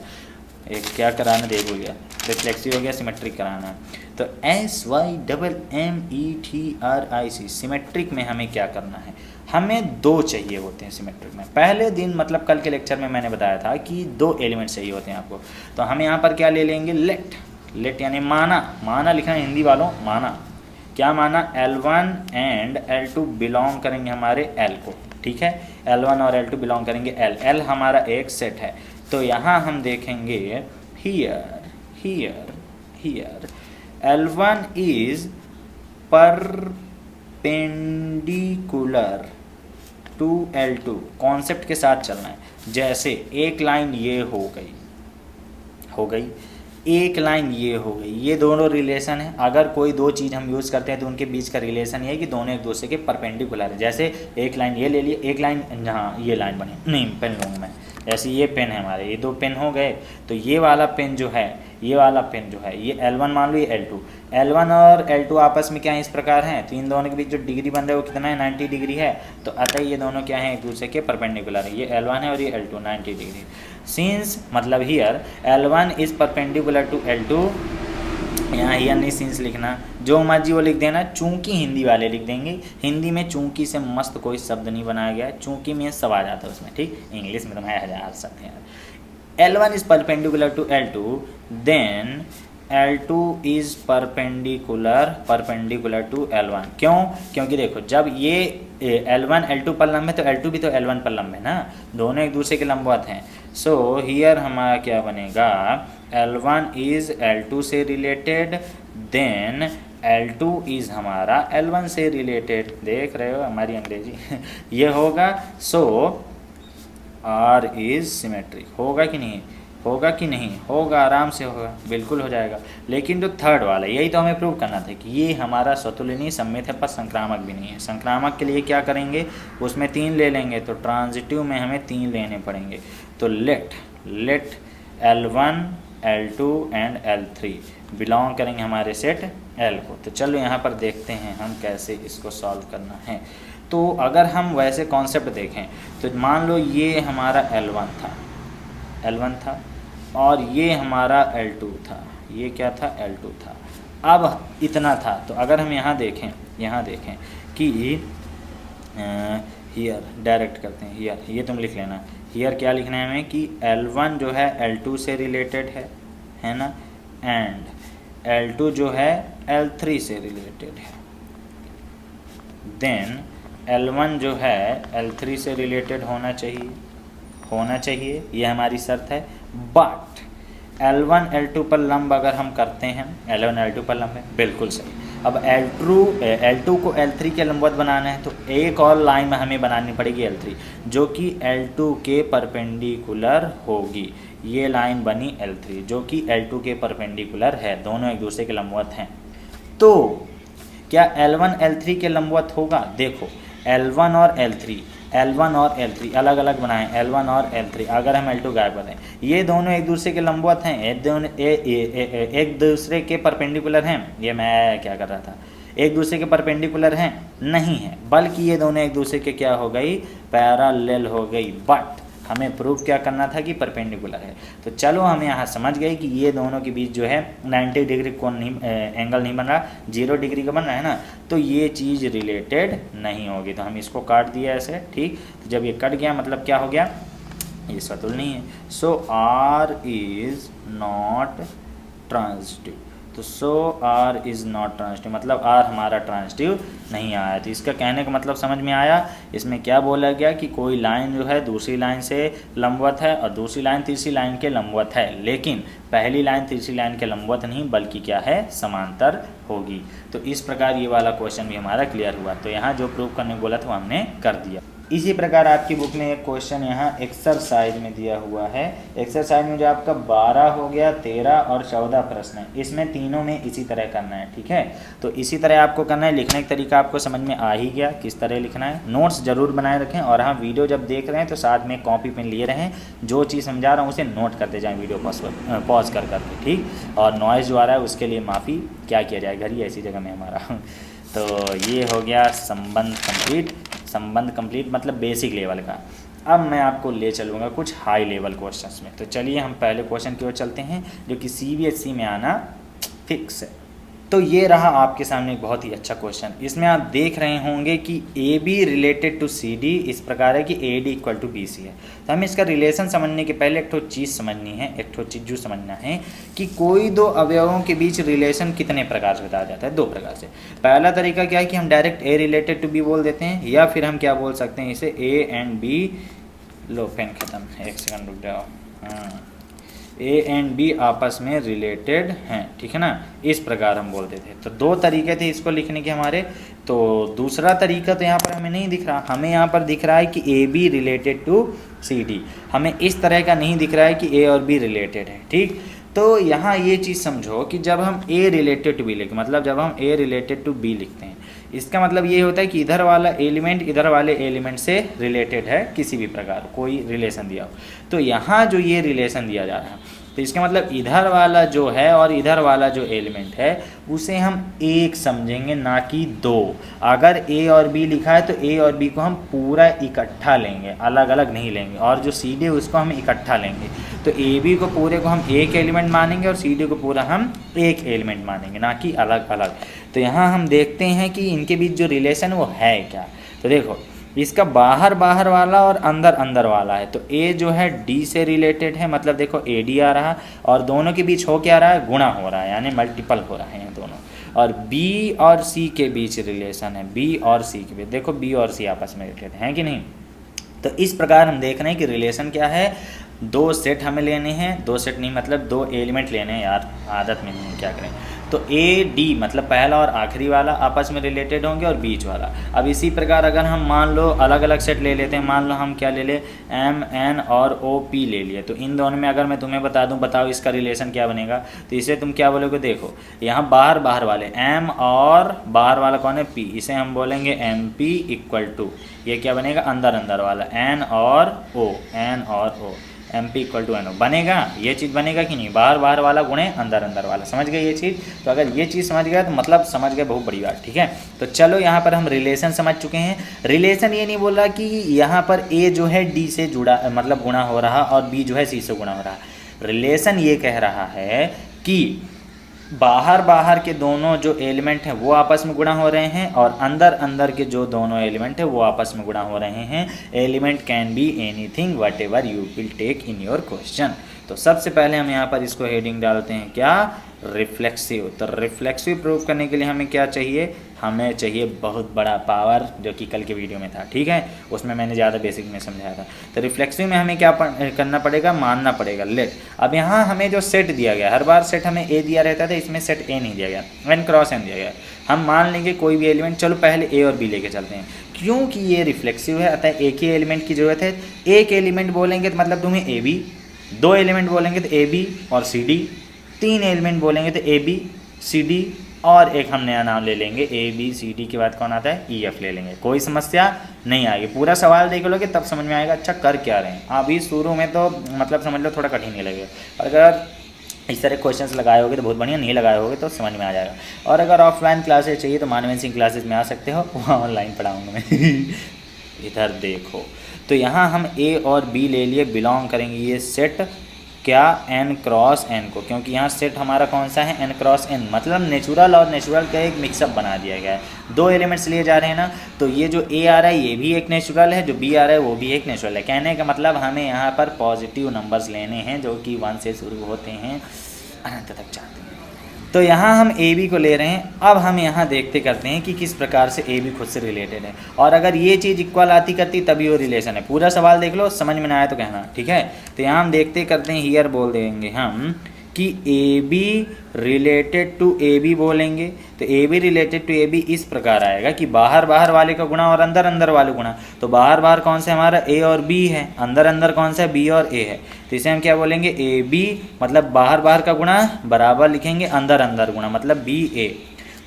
एक क्या कराना देखो यार, रिफ्लेक्सिव हो गया, सिमेट्रिक कराना है। तो SYMMETRIC सिमेट्रिक में हमें क्या करना है, हमें 2 चाहिए होते हैं सिमेट्रिक में। पहले दिन मतलब कल के लेक्चर में मैंने बताया था कि 2 एलिमेंट चाहिए होते हैं आपको। तो हम यहाँ पर क्या ले लेंगे, लेट यानी माना लिखना है हिंदी वालों, माना क्या माना, L1 एंड L2 बिलोंग करेंगे हमारे L को, ठीक है। L1 और L2 बिलोंग करेंगे L हमारा एक सेट है। तो यहाँ हम देखेंगे here L1 is perpendicular to L2, concept के साथ चलना है। जैसे एक लाइन ये हो गई, एक लाइन ये हो गई, ये दोनों रिलेशन है। अगर कोई 2 चीज़ हम यूज़ करते हैं तो उनके बीच का रिलेशन ये है कि दोनों एक दूसरे के परपेंडिकुलर है। जैसे एक लाइन ये ले लिए, एक लाइन जहाँ ये लाइन बनी, नहीं पेन लूँगा मैं, जैसे ये पेन है हमारे, ये 2 पेन हो गए। तो ये वाला पेन जो है, ये वाला पेन जो है, ये L1 मान लो, ये L1 और L2 आपस में क्या है, इस प्रकार हैं। तो इन दोनों के बीच जो डिग्री बन रहा है वो कितना है, 90 डिग्री है। तो अतः ये दोनों क्या है, एक दूसरे के परपेंडिकुलर है। ये L1 है और ये L2 90 डिग्री। सिंस मतलब here L1 is perpendicular to L2, यहाँ हियर नहीं सिंस लिखना, जो मर्जी वो लिख देना, चूंकि हिंदी वाले लिख देंगे। हिंदी में चूंकि से मस्त कोई शब्द नहीं बनाया गया है, चूंकि में सब आ जाता है उसमें, ठीक। इंग्लिश में तो मैं 1000 शब्द हैं यार। L1 is perpendicular to L2, then L2 is perpendicular to L1। क्यों, क्योंकि देखो जब ये L1 L2 पर लंब है तो L2 भी तो L1 पर लंब है ना, दोनों एक दूसरे के लंबवत हैं। सो हियर हमारा क्या बनेगा, L1 is L2 से रिलेटेड, देन L2 इज़ हमारा L1 से रिलेटेड। देख रहे हो हमारी अंग्रेजी ये होगा। सो R इज़ सिमेट्रिक, होगा कि नहीं, होगा कि नहीं होगा, आराम से होगा, बिल्कुल हो जाएगा। लेकिन जो थर्ड वाला, यही तो हमें प्रूव करना था कि ये हमारा स्वतुल्य नहीं, सममित है, पर संक्रामक भी नहीं है। संक्रामक के लिए क्या करेंगे, उसमें 3 ले लेंगे, तो ट्रांजिटिव में हमें 3 लेने पड़ेंगे। तो late L1 L2 and L3 belong करेंगे हमारे सेट L को। तो चलो यहाँ पर देखते हैं हम कैसे इसको सॉल्व करना है। तो अगर हम वैसे कॉन्सेप्ट देखें तो मान लो ये हमारा L1 था और ये हमारा L2 था, ये क्या था, L2 था। अब इतना था, तो अगर हम यहाँ देखें कि हियर डायरेक्ट करते हैं, हियर ये तुम लिख लेना। हियर क्या लिखना है हमें कि L1 जो है L2 से रिलेटेड है ना, एंड L2 जो है L3 से रिलेटेड है। देन L1 जो है L3 से रिलेटेड होना चाहिए, ये हमारी शर्त है। बट L1 L2 पर लंब अगर हम करते हैं, L1 L2 पर लंब है, बिल्कुल सही। अब L2 को L3 के लंबवत बनाना है, तो एक और लाइन में हमें बनानी पड़ेगी L3 जो कि L2 के परपेंडिकुलर होगी। ये लाइन बनी L3 जो कि L2 के परपेंडिकुलर है, दोनों एक दूसरे के लंबवत हैं। तो क्या L1 L3 के लंबवत होगा? देखो L1 और L3 अलग अलग बनाएं, L1 और L3। अगर हम L2 गायब करें, ये दोनों एक दूसरे के लंबवत हैं, एक दूसरे के परपेंडिकुलर हैं। ये मैं क्या कर रहा था, एक दूसरे के परपेंडिकुलर हैं नहीं है, बल्कि ये दोनों एक दूसरे के क्या हो गई, पैरेलल हो गई। बट हमें प्रूफ क्या करना था कि परपेंडिकुलर है। तो चलो हम यहाँ समझ गए कि ये दोनों के बीच जो है 90 डिग्री कोण नहीं, एंगल नहीं बन रहा, 0 डिग्री का बन रहा है ना, तो ये चीज़ रिलेटेड नहीं होगी। तो हम इसको काट दिया ऐसे, ठीक। तो जब ये कट गया मतलब क्या हो गया, ये स्वतुल्य नहीं है। सो R इज़ नॉट ट्रांजिटिव। तो सो R इज़ नॉट ट्रांजिटिव मतलब R हमारा ट्रांजिटिव नहीं आया। तो इसका कहने का मतलब समझ में आया। इसमें क्या बोला गया कि कोई लाइन जो है दूसरी लाइन से लंबवत है और दूसरी लाइन तीसरी लाइन के लंबवत है, लेकिन पहली लाइन तीसरी लाइन के लंबवत नहीं बल्कि क्या है, समांतर होगी। तो इस प्रकार ये वाला क्वेश्चन भी हमारा क्लियर हुआ। तो यहाँ जो प्रूव करने को बोला था वो हमने कर दिया। इसी प्रकार आपकी बुक में एक क्वेश्चन यहाँ एक्सरसाइज में दिया हुआ है। एक्सरसाइज में जो आपका 12 हो गया, 13 और 14 प्रश्न है, इसमें तीनों में इसी तरह करना है, ठीक है। तो इसी तरह आपको करना है। लिखने का तरीका आपको समझ में आ ही गया किस तरह लिखना है। नोट्स जरूर बनाए रखें, और हाँ वीडियो जब देख रहे हैं तो साथ में कॉपी पेन लिए रहें, जो चीज़ समझा रहा हूँ उसे नोट करते जाएँ वीडियो पॉज कर करके, ठीक। और नॉइज़ जो आ रहा है उसके लिए माफ़ी, क्या किया जाए, घर ही ऐसी जगह में हमारा। तो ये हो गया संबंध कंप्लीट मतलब बेसिक लेवल का। अब मैं आपको ले चलूँगा कुछ हाई लेवल क्वेश्चंस में। तो चलिए हम पहले क्वेश्चन की ओर चलते हैं जो कि CBSE में आना फिक्स है। तो ये रहा आपके सामने एक बहुत ही अच्छा क्वेश्चन। इसमें आप देख रहे होंगे कि AB रिलेटेड टू CD इस प्रकार है कि AD इक्वल टू BC है। तो हमें इसका रिलेशन समझने के पहले एक ठो चीज़ समझनी है, एक ठो चीज़ जो समझना है कि कोई दो अवयवों के बीच रिलेशन कितने प्रकार से बताया जाता है। 2 प्रकार से। पहला तरीका क्या है कि हम direct A related to B बोल देते हैं, या फिर हम क्या बोल सकते हैं इसे A एंड B, लो पेन ख़त्म, एक सेकंड रुक जाओ, हाँ, A एंड B आपस में रिलेटेड हैं, ठीक है ना, इस प्रकार हम बोलते थे। तो 2 तरीके थे इसको लिखने के हमारे। तो दूसरा तरीका तो यहाँ पर हमें नहीं दिख रहा, हमें यहाँ पर दिख रहा है कि AB रिलेटेड टू CD। हमें इस तरह का नहीं दिख रहा है कि A और B रिलेटेड है, ठीक। तो यहाँ ये चीज़ समझो कि जब हम A रिलेटेड टू B लिखते, मतलब जब हम A रिलेटेड टू B लिखते हैं, इसका मतलब ये होता है कि इधर वाला एलिमेंट इधर वाले एलिमेंट से रिलेटेड है, किसी भी प्रकार कोई रिलेशन दिया हो। तो यहाँ जो ये रिलेशन दिया जा रहा है, तो इसका मतलब इधर वाला जो है और इधर वाला जो एलिमेंट है उसे हम एक समझेंगे, ना कि 2। अगर A और B लिखा है तो A और B को हम पूरा इकट्ठा लेंगे, अलग अलग नहीं लेंगे, और जो CD है उसको हम इकट्ठा लेंगे। तो AB को पूरे को हम एक एलिमेंट मानेंगे और CD को पूरा हम एक एलिमेंट मानेंगे, ना कि अलग अलग। तो यहाँ हम देखते हैं कि इनके बीच जो रिलेशन वो है क्या। तो देखो इसका बाहर बाहर वाला और अंदर अंदर वाला है। तो A जो है D से रिलेटेड है, मतलब देखो AD आ रहा, और दोनों के बीच हो क्या रहा है, गुणा हो रहा है, यानी मल्टीपल हो रहा है ये दोनों। और B और C के बीच रिलेशन है, B और C के बीच, देखो B और C आपस में रिलेटेड हैं कि नहीं। तो इस प्रकार हम देख रहे हैं कि रिलेशन क्या है, 2 सेट हमें लेने हैं, 2 सेट नहीं मतलब 2 एलिमेंट लेने हैं यार, आदत में नहीं है, क्या करें। तो AD मतलब पहला और आखिरी वाला आपस में रिलेटेड होंगे और बीच वाला। अब इसी प्रकार अगर हम मान लो अलग अलग सेट ले लेते हैं, मान लो हम क्या ले ले, MN और OP ले लिए। तो इन दोनों में अगर मैं तुम्हें बता दूं, बताओ इसका रिलेशन क्या बनेगा। तो इसे तुम क्या बोलोगे, देखो यहाँ बाहर बाहर वाले M और बाहर वाला कौन है P, इसे हम बोलेंगे MP इक्वल टू, ये क्या बनेगा, अंदर अंदर वाला N और O, MP equal to NO बनेगा। ये चीज़ बनेगा कि नहीं, बाहर बाहर वाला गुणे अंदर अंदर वाला, समझ गए ये चीज़। तो अगर ये चीज़ समझ गया तो मतलब समझ गए बहुत बड़ी बात, ठीक है। तो चलो यहाँ पर हम रिलेशन समझ चुके हैं। रिलेशन ये नहीं बोल रहा कि यहाँ पर A जो है D से जुड़ा मतलब गुणा हो रहा और B जो है C से गुणा हो रहा। रिलेशन ये कह रहा है कि बाहर बाहर के दोनों जो एलिमेंट हैं वो आपस में गुणा हो रहे हैं और अंदर अंदर के जो दोनों एलिमेंट हैं वो आपस में गुणा हो रहे हैं। Element can be anything whatever you will take in your question. तो सबसे पहले हम यहाँ पर इसको हेडिंग डालते हैं क्या, रिफ्लेक्सिव। तो रिफ्लेक्सिव प्रूव करने के लिए हमें क्या चाहिए, हमें चाहिए बहुत बड़ा पावर, जो कि कल के वीडियो में था, ठीक है, उसमें मैंने ज़्यादा बेसिक में समझाया था। तो रिफ्लेक्सिव में हमें क्या करना पड़ेगा, मानना पड़ेगा लेट। अब यहाँ हमें जो सेट दिया गया, हर बार सेट हमें ए दिया रहता था, इसमें सेट ए नहीं दिया गया, n क्रॉस n दिया गया। हम मान लेंगे कोई भी एलिमेंट, चलो पहले ए और बी लेके चलते हैं, क्योंकि ये रिफ्लेक्सिव है अतः एक ही एलिमेंट की जरूरत है। एक एलिमेंट बोलेंगे तो मतलब तुम्हें ए बी, दो एलिमेंट बोलेंगे तो ए बी और सी डी, तीन एलिमेंट बोलेंगे तो ए बी सी डी, और एक हम नया नाम ले लेंगे ए बी सी डी के बाद कौन आता है, ई एफ ले लेंगे। कोई समस्या नहीं आएगी। पूरा सवाल देख लोगे तब समझ में आएगा अच्छा कर क्या रहे हैं। अभी शुरू में तो मतलब समझ लो थोड़ा कठिन ही लगेगा, अगर इस तरह क्वेश्चंस लगाए होगे तो बहुत बढ़िया, नहीं लगाए होगे तो समझ में आ जाएगा। और अगर ऑफलाइन क्लासेस चाहिए तो मानवेंद्र सिंह क्लासेस में आ सकते हो, वहाँ ऑनलाइन पढ़ाऊँगा मैं। इधर देखो, तो यहाँ हम ए और बी ले लिए, बिलोंग करेंगे ये सेट क्या, n क्रॉस n को, क्योंकि यहाँ सेट हमारा कौन सा है, n क्रॉस n, मतलब नेचुरल और नेचुरल का एक मिक्सअप बना दिया गया है। दो एलिमेंट्स लिए जा रहे हैं ना, तो ये जो a आ रहा है ये भी एक नेचुरल है, जो b आ रहा है वो भी एक नेचुरल है। कहने का मतलब हमें यहाँ पर पॉजिटिव नंबर्स लेने हैं जो कि 1 से शुरू होते हैं, अनंत तक जाते हैं। तो यहाँ हम ए बी को ले रहे हैं। अब हम यहाँ देखते करते हैं कि किस प्रकार से ए बी खुद से रिलेटेड है, और अगर ये चीज़ इक्वल आती करती तभी वो रिलेशन है। पूरा सवाल देख लो, समझ में ना आया तो कहना, ठीक है। तो यहाँ हम देखते करते हैं, हियर बोल देंगे हम कि A B related to A B बोलेंगे, तो A B related to A B इस प्रकार आएगा कि बाहर बाहर वाले का गुणा और अंदर अंदर वाले गुणा। तो बाहर बाहर कौन सा हमारा ए और बी है, अंदर अंदर कौन सा बी और ए है, तो इसे हम क्या बोलेंगे, ए बी मतलब बाहर बाहर का गुणा बराबर लिखेंगे अंदर अंदर गुणा, मतलब बी ए।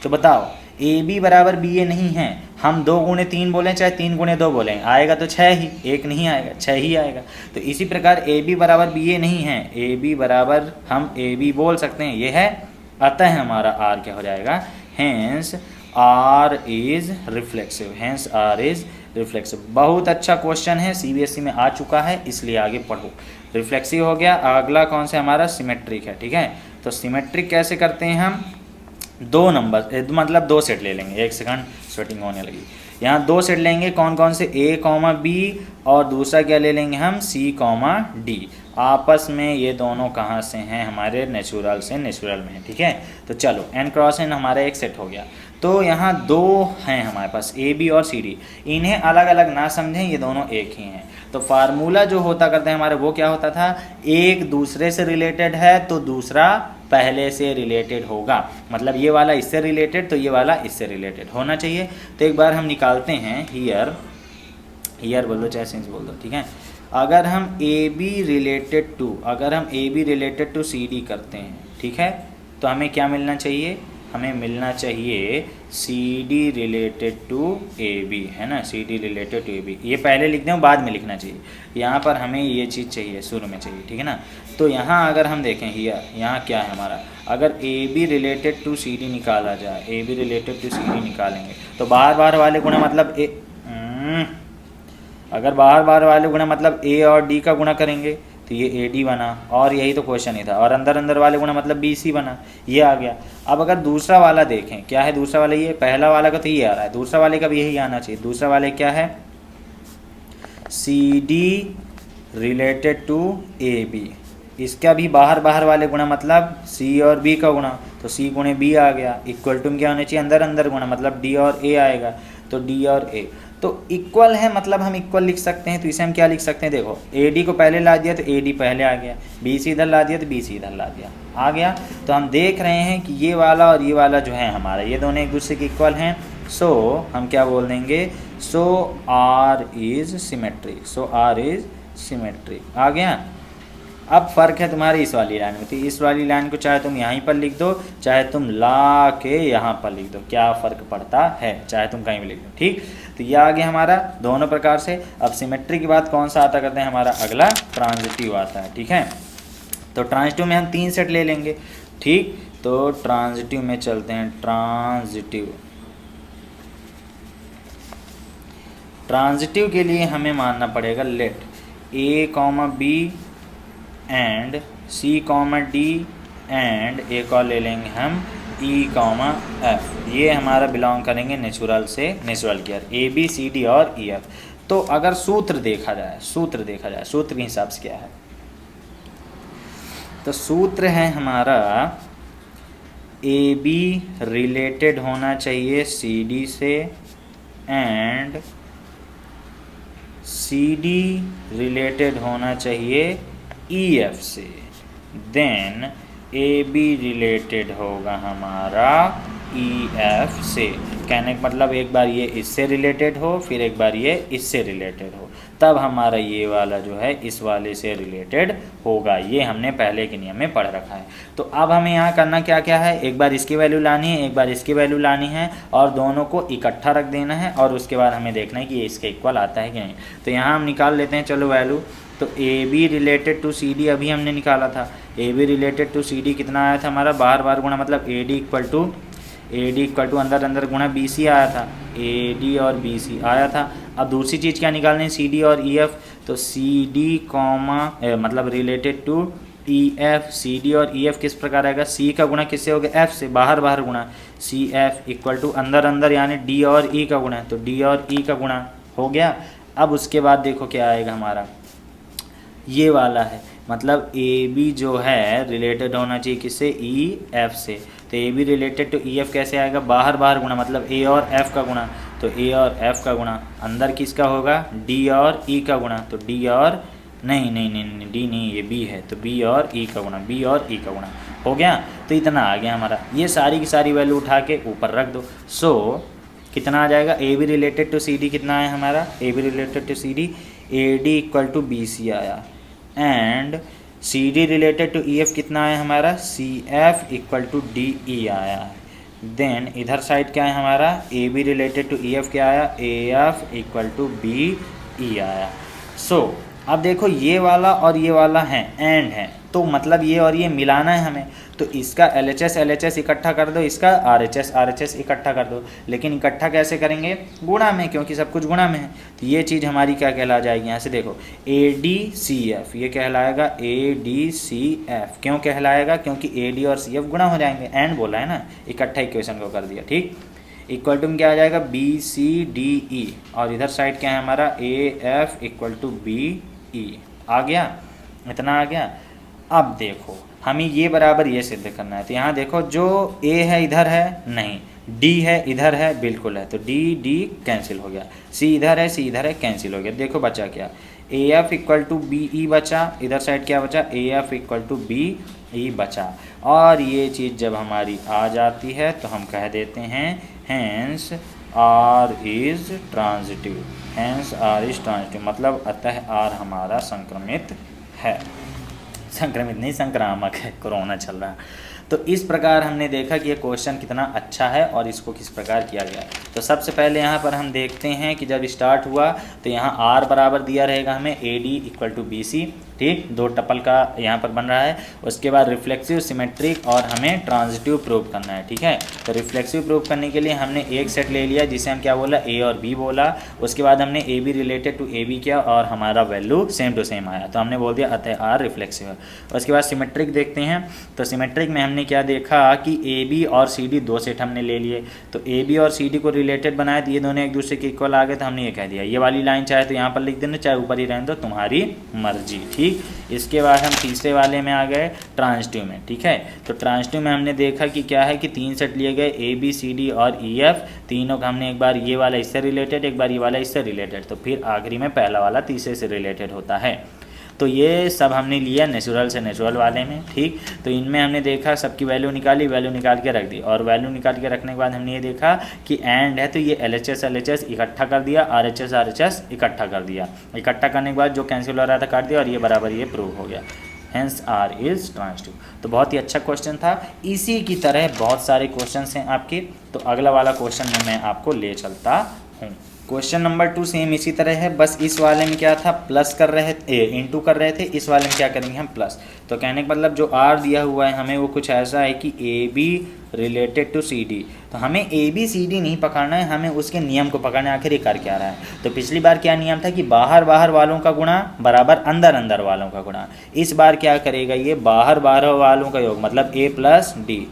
तो बताओ ए बी बराबर बी ए नहीं है, हम 2 गुणे 3 बोलें चाहे 3 गुणे 2 बोलें, आएगा तो 6 ही, एक नहीं आएगा, 6 ही आएगा। तो इसी प्रकार ए बी बराबर बी ए नहीं है, ए बी बराबर हम ए बी बोल सकते हैं, ये है, अतः हमारा आर क्या हो जाएगा, hence R is reflexive, hence R is reflexive. बहुत अच्छा क्वेश्चन है, सीबीएसई में आ चुका है, इसलिए आगे पढ़ो। रिफ्लेक्सिव हो गया, अगला कौन सा हमारा, सिमेट्रिक है, ठीक है। तो सिमेट्रिक कैसे करते हैं हम, 2 नंबर मतलब 2 सेट ले लेंगे, एक सेकंड स्वेटिंग होने लगी। यहाँ 2 सेट लेंगे, कौन कौन से, ए कॉमा बी, और दूसरा क्या ले लेंगे हम, सी कॉमा डी। आपस में ये दोनों कहाँ से हैं, हमारे नेचुरल से नेचुरल में है, ठीक है। तो चलो n क्रॉस n हमारा एक सेट हो गया। तो यहाँ 2 हैं हमारे पास, ए बी और सी डी, इन्हें अलग अलग ना समझें, ये दोनों एक ही हैं। तो फार्मूला जो होता करते हैं हमारे, वो क्या होता था, एक दूसरे से रिलेटेड है तो दूसरा पहले से रिलेटेड होगा, मतलब ये वाला इससे रिलेटेड तो ये वाला इससे रिलेटेड होना चाहिए। तो एक बार हम निकालते हैं, हियर बोल दो चाहे सिंस बोल दो, ठीक है। अगर हम A B related to C D करते हैं, ठीक है, तो हमें क्या मिलना चाहिए, हमें मिलना चाहिए C D related to A B, है ना, C D related to A B. ये पहले लिख दें, बाद में लिखना चाहिए। यहाँ पर हमें ये चीज़ चाहिए, शुरू में चाहिए, ठीक है ना। तो यहाँ अगर हम देखें, यहाँ क्या है हमारा, अगर A B related to C D निकाला जाए, A B related to C D निकालेंगे तो बाहर बाहर वाले गुणा मतलब अगर बाहर बाहर वाले गुणा मतलब ए और डी का गुणा करेंगे तो ये ए डी बना, और यही तो क्वेश्चन ही था। और अंदर अंदर वाले गुणा मतलब बी सी बना, ये आ गया। अब अगर दूसरा वाला देखें, क्या है दूसरा वाला, ये पहला वाला का तो ये आ रहा है, दूसरा वाले का भी यही आना चाहिए। दूसरा वाले क्या है, C D related to A B, इसका भी बाहर बाहर वाले गुणा मतलब सी और बी का गुणा, तो सी गुणे बी आ गया। इक्वल टू में क्या होना चाहिए, अंदर अंदर गुणा मतलब डी और ए आएगा, तो डी और ए। तो इक्वल है मतलब हम इक्वल लिख सकते हैं, तो इसे हम क्या लिख सकते हैं, देखो ए डी को पहले ला दिया तो ए डी पहले आ गया, बी सी इधर ला दिया तो बी सी इधर ला दिया, आ गया। तो हम देख रहे हैं कि ये वाला और ये वाला जो है हमारा, ये दोनों एक दूसरे के इक्वल हैं। सो हम क्या बोल देंगे, so R is symmetric, so R is symmetric, आ गया। अब फ़र्क है तुम्हारी इस वाली लाइन में, तो इस वाली लाइन को चाहे तुम यहीं पर लिख दो, चाहे तुम ला के यहाँ पर लिख दो, क्या फ़र्क पड़ता है, चाहे तुम कहीं भी लिख दो, ठीक। तो ये आ गया हमारा दोनों प्रकार से। अब सिमेट्री के बाद कौन सा आता करते हैं, हमारा अगला ट्रांजिटिव आता है, ठीक है। तो ट्रांजिटिव में हम 3 सेट ले लेंगे, ठीक। तो ट्रांजिटिव में चलते हैं, ट्रांजिटिव के लिए हमें मानना पड़ेगा let A comma B and C comma D and एक और ले लेंगे हम ई कॉमा एफ, ये हमारा बिलोंग करेंगे नेचुरल से नेचुरल गियर, ए बी सी डी और ई एफ। तो अगर सूत्र देखा जाए, सूत्र के हिसाब से क्या है, तो सूत्र है हमारा ए बी रिलेटेड होना चाहिए सी डी से एंड सी डी रिलेटेड होना चाहिए ई एफ से, देन ए बी रिलेटेड होगा हमारा ई एफ से। कहने का मतलब एक बार ये इससे रिलेटेड हो, फिर एक बार ये इससे रिलेटेड हो, तब हमारा ये वाला जो है इस वाले से रिलेटेड होगा। ये हमने पहले के नियम में पढ़ रखा है। तो अब हमें यहाँ करना क्या क्या है, एक बार इसकी वैल्यू लानी है, एक बार इसकी वैल्यू लानी है और दोनों को इकट्ठा रख देना है और उसके बाद हमें देखना है कि ये इसके इक्वल आता है कि नहीं। तो यहाँ हम निकाल लेते हैं चलो वैल्यू। तो A B related to C D अभी हमने निकाला था, A B related to C D कितना आया था हमारा, बार बार गुणा, मतलब ए डी इक्वल टू अंदर अंदर गुणा बी सी आया था, ए डी और बी सी आया था। अब दूसरी चीज़ क्या निकालनी है, सी डी और ई एफ। तो सी डी कॉमा मतलब related to E F, C D और ई एफ किस प्रकार आएगा, सी का गुणा किससे हो गया, एफ से, बाहर बाहर गुणा, सी एफ इक्वल टू अंदर अंदर यानी डी और ई का गुणा, तो डी और ई का गुणा हो गया। अब उसके बाद देखो क्या आएगा हमारा, ये वाला है, मतलब ए बी जो है रिलेटेड होना चाहिए किससे, ई एफ से। तो A B related to E F कैसे आएगा, बाहर बाहर गुणा, मतलब ए और एफ का गुणा, तो ए और एफ का गुणा, अंदर किसका होगा, डी और ई का गुणा, तो डी और नहीं डी नहीं, ये बी है, तो बी और ई का गुणा, बी और ई का गुणा हो गया। तो इतना आ गया हमारा, ये सारी की सारी वैल्यू उठा के ऊपर रख दो। सो कितना आ जाएगा, A B related to C D कितना है हमारा, A B related to C D A D equal to B C आया, and C D related to E F कितना है हमारा, C F equal to D E आया। Then इधर side क्या है हमारा, A B related to E F क्या आया, A F equal to B E आया। सो अब देखो ये वाला और ये वाला है एंड है, तो मतलब ये और ये मिलाना है हमें, तो इसका LHS इकट्ठा कर दो, इसका RHS इकट्ठा कर दो। लेकिन इकट्ठा कैसे करेंगे, गुणा में, क्योंकि सब कुछ गुणा में है। तो ये चीज़ हमारी क्या कहला जाएगी, यहाँ से देखो ADCF, ये कहलाएगा ADCF। क्यों कहलाएगा, क्योंकि AD और CF गुणा हो जाएंगे, एंड बोला है ना, इकट्ठा इक्वेशन को कर दिया, ठीक। इक्वल टू में क्या आ जाएगा, BCDE, और इधर साइड क्या है हमारा, AF इक्वल टू BE। आ गया, इतना आ गया। अब देखो हमें ये बराबर ये सिद्ध करना है, तो यहाँ देखो जो A है इधर है नहीं, D है इधर है बिल्कुल है, तो D कैंसिल हो गया, C इधर है, C इधर है, कैंसिल हो गया। देखो बचा क्या, AF इक्वल टू BE बचा, इधर साइड क्या बचा, AF इक्वल टू BE बचा। और ये चीज़ जब हमारी आ जाती है तो हम कह देते हैं hence R is transitive, hence R is transitive, मतलब अतः R हमारा संक्रमित है, संक्रमित नहीं संक्रामक है, कोरोना चल रहा है। तो इस प्रकार हमने देखा कि ये क्वेश्चन कितना अच्छा है और इसको किस प्रकार किया गया है। तो सबसे पहले यहाँ पर हम देखते हैं कि जब स्टार्ट हुआ तो यहाँ R बराबर दिया रहेगा हमें AD इक्वल टू BC, ठीक, दो टपल का यहाँ पर बन रहा है। उसके बाद रिफ्लेक्सिव, सिमेट्रिक और हमें ट्रांजिटिव प्रूव करना है, ठीक है। तो रिफ्लेक्सिव प्रूव करने के लिए हमने एक सेट ले लिया जिसे हम क्या बोला, A और B बोला। उसके बाद हमने AB रिलेटेड टू AB किया और हमारा वैल्यू सेम टू सेम आया, तो हमने बोल दिया अतः R रिफ्लेक्सिव है। उसके बाद सिमेट्रिक देखते हैं, तो सिमेट्रिक में हमने क्या देखा कि AB और CD दो सेट हमने ले लिए, तो AB और CD को रिलेटेड बनाया, तो ये दोनों एक दूसरे के इक्वल आ गए, तो हमने ये कह दिया ये वाली लाइन चाहे तो यहाँ पर लिख देना, चाहे ऊपर ही रहने दो, तुम्हारी मर्जी, ठीक। इसके बाद हम तीसरे वाले में आ गए ट्रांजिटिव में, ठीक है। तो ट्रांजिटिव में हमने देखा कि क्या है कि तीन सेट लिए गए ABCD और EF, तीनों का हमने एक बार ये वाला इससे रिलेटेड, एक बार ये वाला इससे रिलेटेड, तो फिर आखिरी में पहला वाला तीसरे से रिलेटेड होता है। तो ये सब हमने लिया नेचुरल से नेचुरल वाले में, ठीक। तो इनमें हमने देखा सबकी वैल्यू निकाली, वैल्यू निकाल के रख दी, और वैल्यू निकाल के रखने के बाद हमने ये देखा कि एंड है तो ये LHS इकट्ठा कर दिया, RHS इकट्ठा कर दिया, इकट्ठा करने के बाद जो कैंसिल हो रहा था काट दिया, और ये बराबर ये प्रूव हो गया, हैंस R इज़ ट्रांजिटिव। तो बहुत ही अच्छा क्वेश्चन था। इसी की तरह बहुत सारे क्वेश्चन हैं आपके, तो अगला वाला क्वेश्चन में मैं आपको ले चलता हूँ। क्वेश्चन नंबर 2 सेम इसी तरह है, बस इस वाले में क्या था, प्लस कर रहे थे, इनटू कर रहे थे, इस वाले में क्या करेंगे हम प्लस। तो कहने का मतलब जो आर दिया हुआ है हमें वो कुछ ऐसा है कि A B related to C D. तो हमें ए बी सी डी नहीं पकड़ना है, हमें उसके नियम को पकड़ना है, आखिर ये कर क्या रहा है। तो पिछली बार क्या नियम था कि बाहर बाहर वालों का गुणा बराबर अंदर अंदर वालों का गुणा। इस बार क्या करेगा ये, बाहर बाहर वालों का योग मतलब A plus D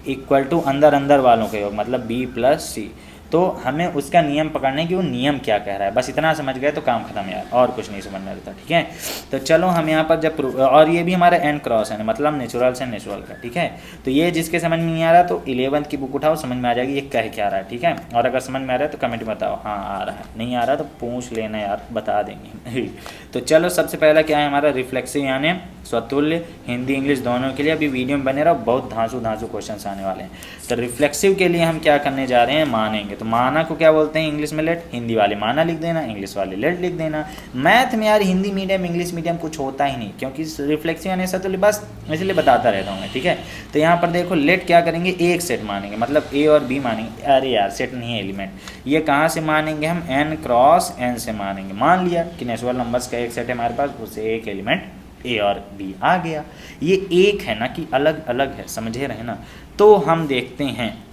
equal to अंदर अंदर वालों का योग मतलब बी प्लस सी। तो हमें उसका नियम पकड़ना है कि वो नियम क्या कह रहा है, बस इतना समझ गए तो काम खत्म यार, और कुछ नहीं समझना रहता। ठीक है, तो चलो हम यहाँ पर जब और ये भी हमारा एन क्रॉस है मतलब नेचुरल से नेचुरल का। ठीक है, तो ये जिसके समझ में नहीं आ रहा तो 11th की बुक उठाओ, समझ में आ जाएगी ये कह क्या रहा है। ठीक है, और अगर समझ में आ रहा है तो कमेंट में बताओ हाँ आ रहा है, नहीं आ रहा तो पूछ लेना यार, बता देंगे। तो चलो सबसे पहला क्या है हमारा रिफ्लेक्सिव यानी स्वतुल्य, हिंदी इंग्लिश दोनों के लिए। अभी वीडियो में बने रहो, बहुत धांसू क्वेश्चन आने वाले हैं। तो रिफ्लेक्सिव के लिए हम क्या करने जा रहे हैं, मानेंगे। तो माना को क्या बोलते हैं इंग्लिश में लेट, हिंदी वाले माना लिख देना, इंग्लिश वाले लेट लिख देना। मैथ में यार हिंदी मीडियम इंग्लिश मीडियम कुछ होता ही नहीं, क्योंकि रिफ्लेक्सिव यानी स्वतुल्य बस इसलिए बताता रहता हूँ मैं। ठीक है, तो यहाँ पर देखो लेट क्या करेंगे, एक सेट मानेंगे मतलब ए और बी मानेंगे। अरे यार सेट नहीं है एलिमेंट, ये कहाँ से मानेंगे हम, एन क्रॉस एन से मानेंगे। मान लिया कि नेचुरल नंबर्स का एक सेट है हमारे पास, उससे एक एलिमेंट ए और बी आ गया। ये एक है ना कि अलग अलग है, समझे रहे ना। तो हम देखते हैं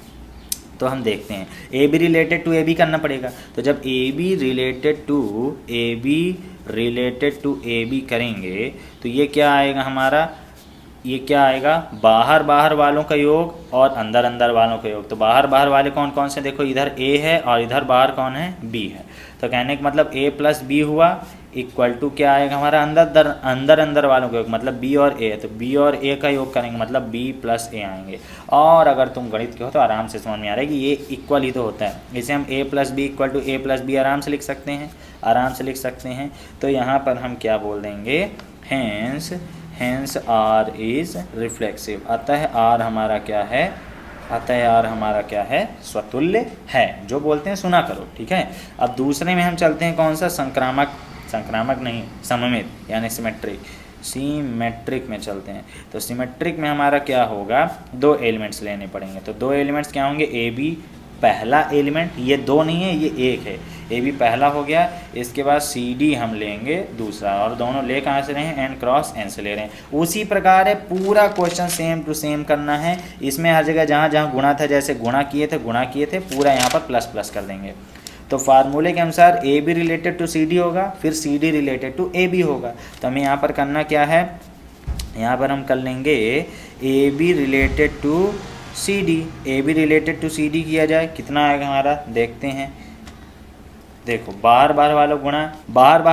A B related to A B करना पड़ेगा। तो जब A B related to A B करेंगे तो ये क्या आएगा हमारा, ये क्या आएगा, बाहर बाहर वालों का योग और अंदर अंदर वालों का योग। तो बाहर बाहर वाले कौन कौन से, देखो इधर ए है और इधर बाहर कौन है, बी है। तो कहने का मतलब ए प्लस बी हुआ इक्वल टू क्या आएगा हमारा, अंदर अंदर वालों का योग मतलब बी और ए। तो बी और ए का योग करेंगे मतलब बी प्लस ए आएंगे। और अगर तुम गणित के हो तो आराम से समझ में आ रहा है कि ये इक्वल ही तो होता है। इसे हम A plus B equal to A plus B आराम से लिख सकते हैं। तो यहाँ पर हम क्या बोल देंगे, हैंस आर इज रिफ्लेक्सिव। अतः आर हमारा क्या है, स्वतुल्य है। जो बोलते हैं सुना करो। ठीक है, अब दूसरे में हम चलते हैं, कौन सा, संक्रामक नहीं सममित यानी सिमेट्रिक में चलते हैं। तो सिमेट्रिक में हमारा क्या होगा, दो एलिमेंट्स लेने पड़ेंगे। तो दो एलिमेंट्स क्या होंगे, ए बी पहला एलिमेंट, ये दो नहीं है ये एक है, ए बी पहला हो गया। इसके बाद सी डी हम लेंगे दूसरा, और दोनों ले कहाँ से रहे हैं, एन क्रॉस एन से ले रहे हैं। उसी प्रकार है पूरा क्वेश्चन सेम टू सेम करना है। इसमें हर जगह जहाँ जहाँ गुणा था, जैसे गुणा किए थे पूरा यहाँ पर प्लस प्लस कर देंगे। तो फार्मूले के अनुसार A B related to C D होगा, फिर C D related to A B होगा। तो हमें यहाँ पर करना क्या है, यहाँ पर हम कर लेंगे A B related to C D. A B related to C D किया जाए, कितना आएगा हमारा, देखते हैं। देखो बाहर बाहर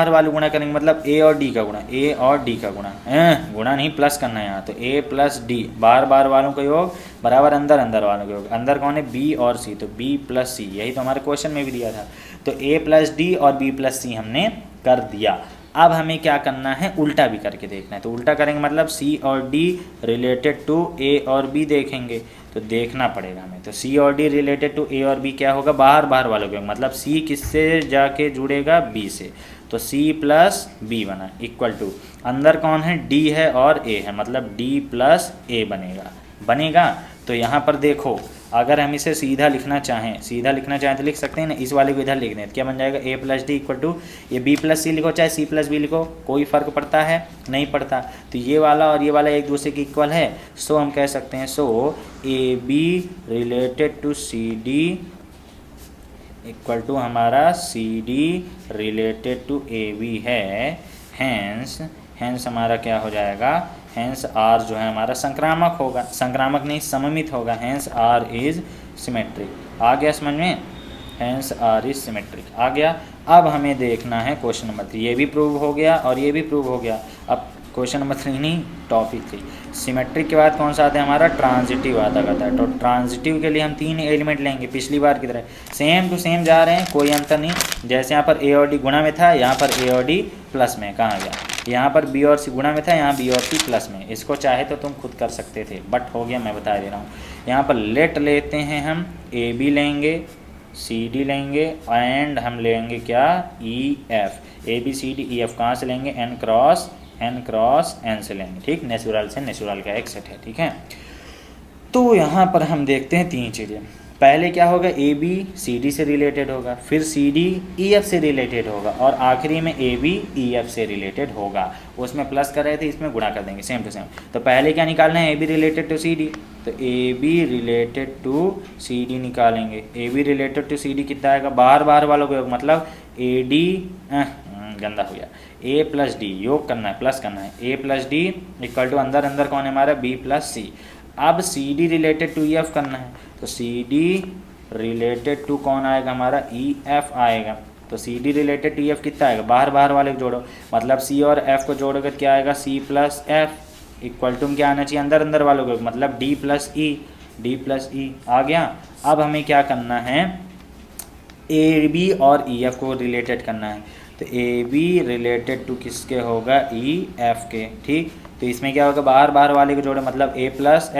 वालों गुणा करेंगे मतलब ए और डी का गुणा नहीं प्लस करना है यहाँ। तो ए प्लस डी बाहर बाहर वालों का योग बराबर अंदर अंदर वालों का योग। अंदर कौन है, बी और सी, तो बी प्लस सी, यही तो हमारे क्वेश्चन में भी दिया था। तो ए प्लस डी और बी प्लस सी हमने कर दिया। अब हमें क्या करना है, उल्टा भी करके देखना है। तो उल्टा करेंगे मतलब सी और डी रिलेटेड टू ए और बी देखेंगे। तो देखना पड़ेगा हमें। तो सी और डी रिलेटेड टू ए और बी क्या होगा, बाहर बाहर वालों के मतलब सी किससे जाके जुड़ेगा, बी से। तो सी प्लस बी बना इक्वल टू अंदर कौन है, डी है और ए है मतलब डी प्लस ए बनेगा। तो यहाँ पर देखो अगर हम इसे सीधा लिखना चाहें तो लिख सकते हैं ना, इस वाले को इधर लिख दें तो क्या बन जाएगा, ए प्लस डी इक्वल टू ये बी प्लस सी लिखो चाहे सी प्लस बी लिखो, कोई फ़र्क पड़ता है, नहीं पड़ता। तो ये वाला और ये वाला एक दूसरे के इक्वल है। सो हम कह सकते हैं A B related to C D equal to हमारा C D related to A B है। हैंस हमारा क्या हो जाएगा, हैंस आर जो है हमारा संक्रामक होगा, संक्रामक नहीं सममित होगा। Hence R is symmetric. आ गया समझ में, हैंस आर इज सिमेट्रिक आ गया। अब हमें देखना है क्वेश्चन नंबर 3, ये भी प्रूव हो गया और ये भी प्रूव हो गया। अब क्वेश्चन नंबर 3 नहीं, टॉपिक 3। सिमेट्रिक के बाद कौन सा आता है हमारा, ट्रांजिटिव आता करता है। तो ट्रांजिटिव के लिए हम 3 एलिमेंट लेंगे, पिछली बार की तरह सेम टू सेम जा रहे हैं, कोई अंतर नहीं। जैसे यहाँ पर ए और डी गुणा में था, यहाँ पर ए और डी प्लस में, कहाँ गया, यहाँ पर बी और सी गुणा में था, यहाँ बी और सी प्लस में। इसको चाहे तो तुम खुद कर सकते थे बट हो गया, मैं बता दे रहा हूँ। यहाँ पर लेट लेते हैं हम, ए बी लेंगे, सी डी लेंगे एंड हम लेंगे क्या, E F. A B C D E F कहाँ से लेंगे, एन क्रॉस एन से लेंगे। ठीक, नेचुरल से नेचुरल का एक सेट है। ठीक है, तो यहाँ पर हम देखते हैं 3 चीज़ें। पहले क्या होगा, ए बी सी डी से रिलेटेड होगा, फिर सी डी ई एफ से रिलेटेड होगा, और आखिरी में ए बी ई एफ से रिलेटेड होगा। उसमें प्लस कर रहे थे, इसमें गुणा कर देंगे सेम टू सेम। तो पहले क्या निकालना है, A B related to C D, तो A B related to C D निकालेंगे। A B related to C D कितना आएगा, बाहर बाहर वालों को मतलब ए डी, गंदा हो गया, ए प्लस डी योग करना है, प्लस करना है, A plus D equal to अंदर अंदर कौन है हमारा, बी प्लस सी। अब C D related to E F करना है, तो सी डी रिलेटेड टू कौन आएगा हमारा, ई एफ आएगा। तो C D related to E F कितना आएगा, बाहर बाहर वाले को जोड़ो, मतलब सी और एफ को जोड़ोगे तो क्या आएगा, C plus F equal to क्या आना चाहिए, अंदर अंदर वालों को मतलब D plus E, D plus E आ गया। अब हमें क्या करना है, ए बी और ई एफ को रिलेटेड करना है, तो ए बी रिलेटेड टू किसके होगा, ई एफ के, ठीक। तो इसमें क्या होगा, बाहर बाहर वाले को जोड़े मतलब A plus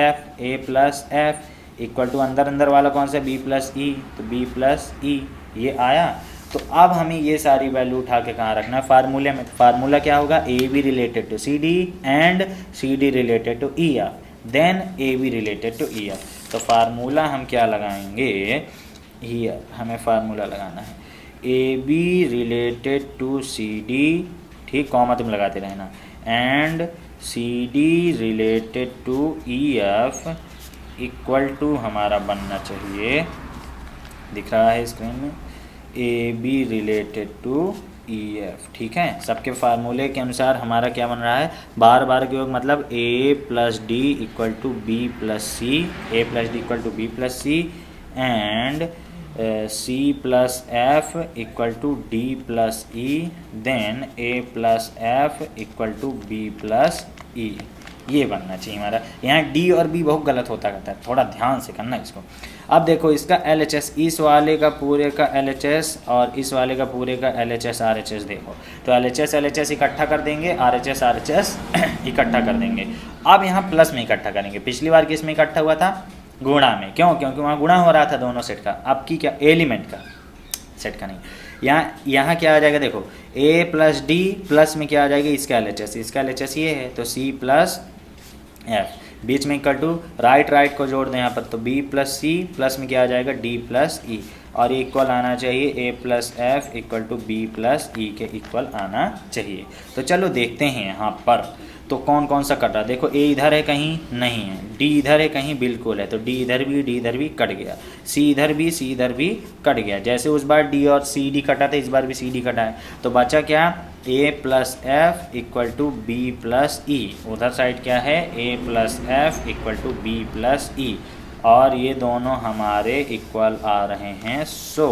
F equal to अंदर अंदर वाला कौन सा, बी प्लस ई, तो बी प्लस ई, ये आया। तो अब हमें ये सारी वैल्यू उठा के कहाँ रखना है, फार्मूले में। तो फार्मूला क्या होगा, A B related to C D and C D related to E F, then A B related to E F. तो फार्मूला हम क्या लगाएंगे, हियर हमें फार्मूला लगाना है, A B related to C D, ठीक, कॉमा तुम लगाते रहना, and C D related to E F equal to हमारा बनना चाहिए, दिख रहा है स्क्रीन में, A B related to E F, ठीक है। सबके फार्मूले के अनुसार हमारा क्या बन रहा है, बार बार के योग मतलब A plus D equal to B plus C, A plus D equal to B plus C, and C plus F equal to D plus E, then A plus F equal to B plus E, ये बनना चाहिए हमारा। यहाँ D और B बहुत गलत होता करता है, थोड़ा ध्यान से करना इसको। अब देखो इसका एल एच एस, इस वाले का पूरे का एल एच एस और इस वाले का पूरे का L H S R H S देखो, तो एल एच एस इकट्ठा कर देंगे, आर एच एस इकट्ठा कर देंगे। अब यहाँ प्लस में इकट्ठा करेंगे, पिछली बार किस में इकट्ठा हुआ था, गुणा में, क्यों, क्योंकि वहाँ गुणा हो रहा था दोनों सेट का, अब की क्या एलिमेंट का, सेट का नहीं। यहाँ क्या आ जाएगा, देखो ए प्लस डी प्लस में क्या आ जाएगा, इसका एल एच एस ये है, तो सी प्लस एफ, बीच में इक्वल टू राइट को जोड़ दें यहाँ पर, तो बी प्लस सी प्लस में क्या आ जाएगा, डी प्लस ई, और इक्वल आना चाहिए A plus F equal to B plus E के इक्वल आना चाहिए। तो चलो देखते हैं यहाँ पर तो कौन कौन सा कट रहा है। देखो ए इधर है कहीं नहीं है, डी इधर है कहीं बिल्कुल है, तो डी इधर भी कट गया, सी इधर भी कट गया। जैसे उस बार डी और सी डी कटा था, इस बार भी सी डी कटा है, तो बचा क्या, A plus F equal to B plus E, उधर साइड क्या है, A plus F equal to B plus E, और ये दोनों हमारे इक्वल आ रहे हैं। So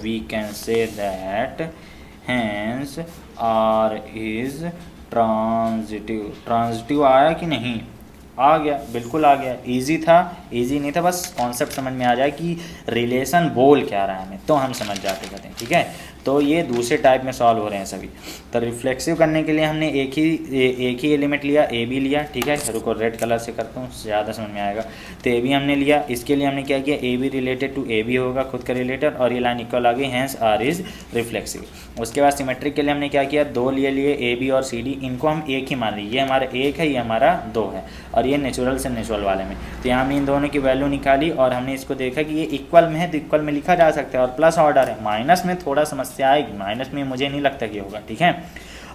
we can say that hence R is transitive आया कि नहीं, आ गया, बिल्कुल आ गया। इजी था, इजी नहीं था, बस कॉन्सेप्ट समझ में आ जाए कि रिलेशन बोल क्या रहा है हमें, तो हम समझ जाते कहते हैं, ठीक है। तो ये दूसरे टाइप में सॉल्व हो रहे हैं सभी। तो रिफ्लेक्सिव करने के लिए हमने एक ही एलिमेंट लिया, ए बी लिया, ठीक है। रुको रेड कलर से करता हूँ, ज़्यादा समझ में आएगा। तो ए बी हमने लिया, इसके लिए हमने क्या किया, A B related to A B होगा खुद का रिलेटेड, और ये लाइन इक्वल आ गई, हैंस आर इज रिफ्लेक्सिव। उसके बाद सिमेट्रिक के लिए हमने क्या किया, दो लिए ए बी और सी डी, इनको हम एक ही मान लिए, ये हमारा एक है, ये हमारा दो है, और ये नेचुरल से नेचुरल वाले में। तो यहाँ हमने इन दोनों की वैल्यू निकाली और हमने इसको देखा कि ये इक्वल में है, तो इक्वल में लिखा जा सकता है, और प्लस ऑर्डर है, माइनस में थोड़ा समस्या आएगी, माइनस में मुझे नहीं लगता कि होगा, ठीक है।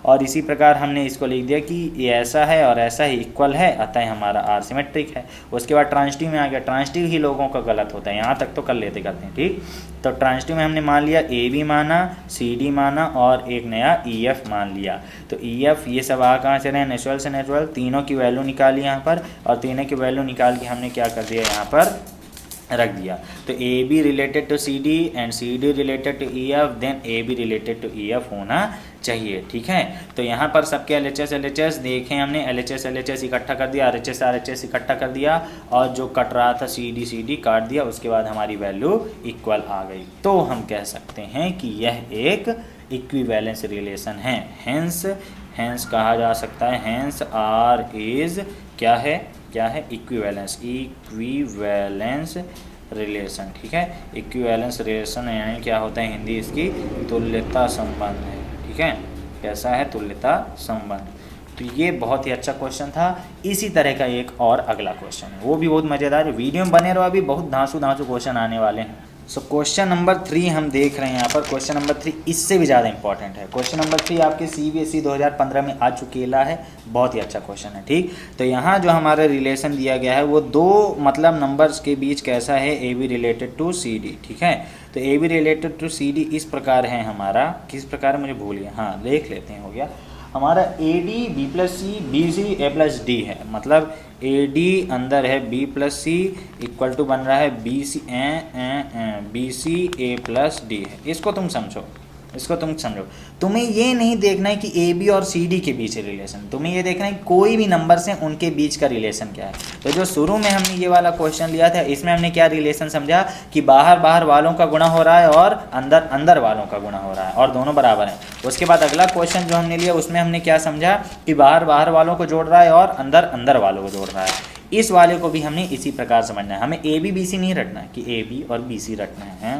और इसी प्रकार हमने इसको लिख दिया कि ये ऐसा है और ऐसा ही इक्वल है, अतः हमारा आर सिमेट्रिक है। उसके बाद ट्रांजिटिव में आ गया, ट्रांजिटिव ही लोगों का गलत होता है, यहाँ तक तो कर लेते करते हैं, ठीक। तो ट्रांजिटिव में हमने मान लिया, ए बी माना, सी डी माना, और एक नया ई एफ मान लिया। तो ई एफ ये सब आ कहाँ से रहे, नेचुरल से नेचुरल, तीनों की वैल्यू निकाली यहाँ पर, और तीनों की वैल्यू निकाल के हमने क्या कर दिया, यहाँ पर रख दिया। तो A B related to C D and C D related to E F, then A B related to E F होना चाहिए, ठीक है। तो यहाँ पर सबके एल एच एस देखें हमने, एल एच एस इकट्ठा कर दिया, आर एच एस इकट्ठा कर दिया, और जो कट रहा था सी डी काट दिया, उसके बाद हमारी वैल्यू इक्वल आ गई। तो हम कह सकते हैं कि यह एक इक्विवेलेंस रिलेशन है, हैंस कहा जा सकता है, हैंस आर इज क्या है इक्विवेलेंस रिलेशन, ठीक है। इक्विवेलेंस रिलेशन यानी क्या होता है, हिंदी इसकी तुल्यता संबंध है, ठीक है। कैसा है, तुल्यता संबंध। तो ये बहुत ही अच्छा क्वेश्चन था। इसी तरह का एक और अगला क्वेश्चन है, वो भी बहुत मज़ेदार है। वीडियो में बने रहो, अभी बहुत धांसू क्वेश्चन आने वाले हैं। सो क्वेश्चन नंबर 3 हम देख रहे हैं यहाँ पर। क्वेश्चन नंबर 3 इससे भी ज़्यादा इंपॉर्टेंट है। क्वेश्चन नंबर 3 आपके CBSE 2015 में आ चुकेला है, बहुत ही अच्छा क्वेश्चन है। ठीक, तो यहाँ जो हमारा रिलेशन दिया गया है वो दो मतलब नंबर्स के बीच कैसा है, AB रिलेटेड टू CD। ठीक है, तो AB रिलेटेड टू CD इस प्रकार है हमारा, किस प्रकार है मुझे भूल गया, हाँ देख लेते हैं। हो गया हमारा AD B+C BC A+D है, मतलब AD अंदर है B+C इक्वल टू बन रहा है BC BC A+D है। इसको तुम समझो, इसको तुम समझो। तुम्हें ये नहीं देखना है कि AB और CD के बीच रिलेशन, तुम्हें ये देखना है कि कोई भी नंबर से उनके बीच का रिलेशन क्या है। तो जो शुरू में हमने ये वाला क्वेश्चन लिया था, इसमें हमने क्या रिलेशन समझा कि बाहर बाहर वालों का गुणा हो रहा है और अंदर अंदर वालों का गुणा हो रहा है और दोनों बराबर हैं। उसके बाद अगला क्वेश्चन जो हमने लिया उसमें हमने क्या समझा कि बाहर बाहर वालों को जोड़ रहा है और अंदर अंदर वालों को जोड़ रहा है। इस वाले को भी हमने इसी प्रकार समझना है, हमें AB BC नहीं रखना है कि AB और BC रखना है।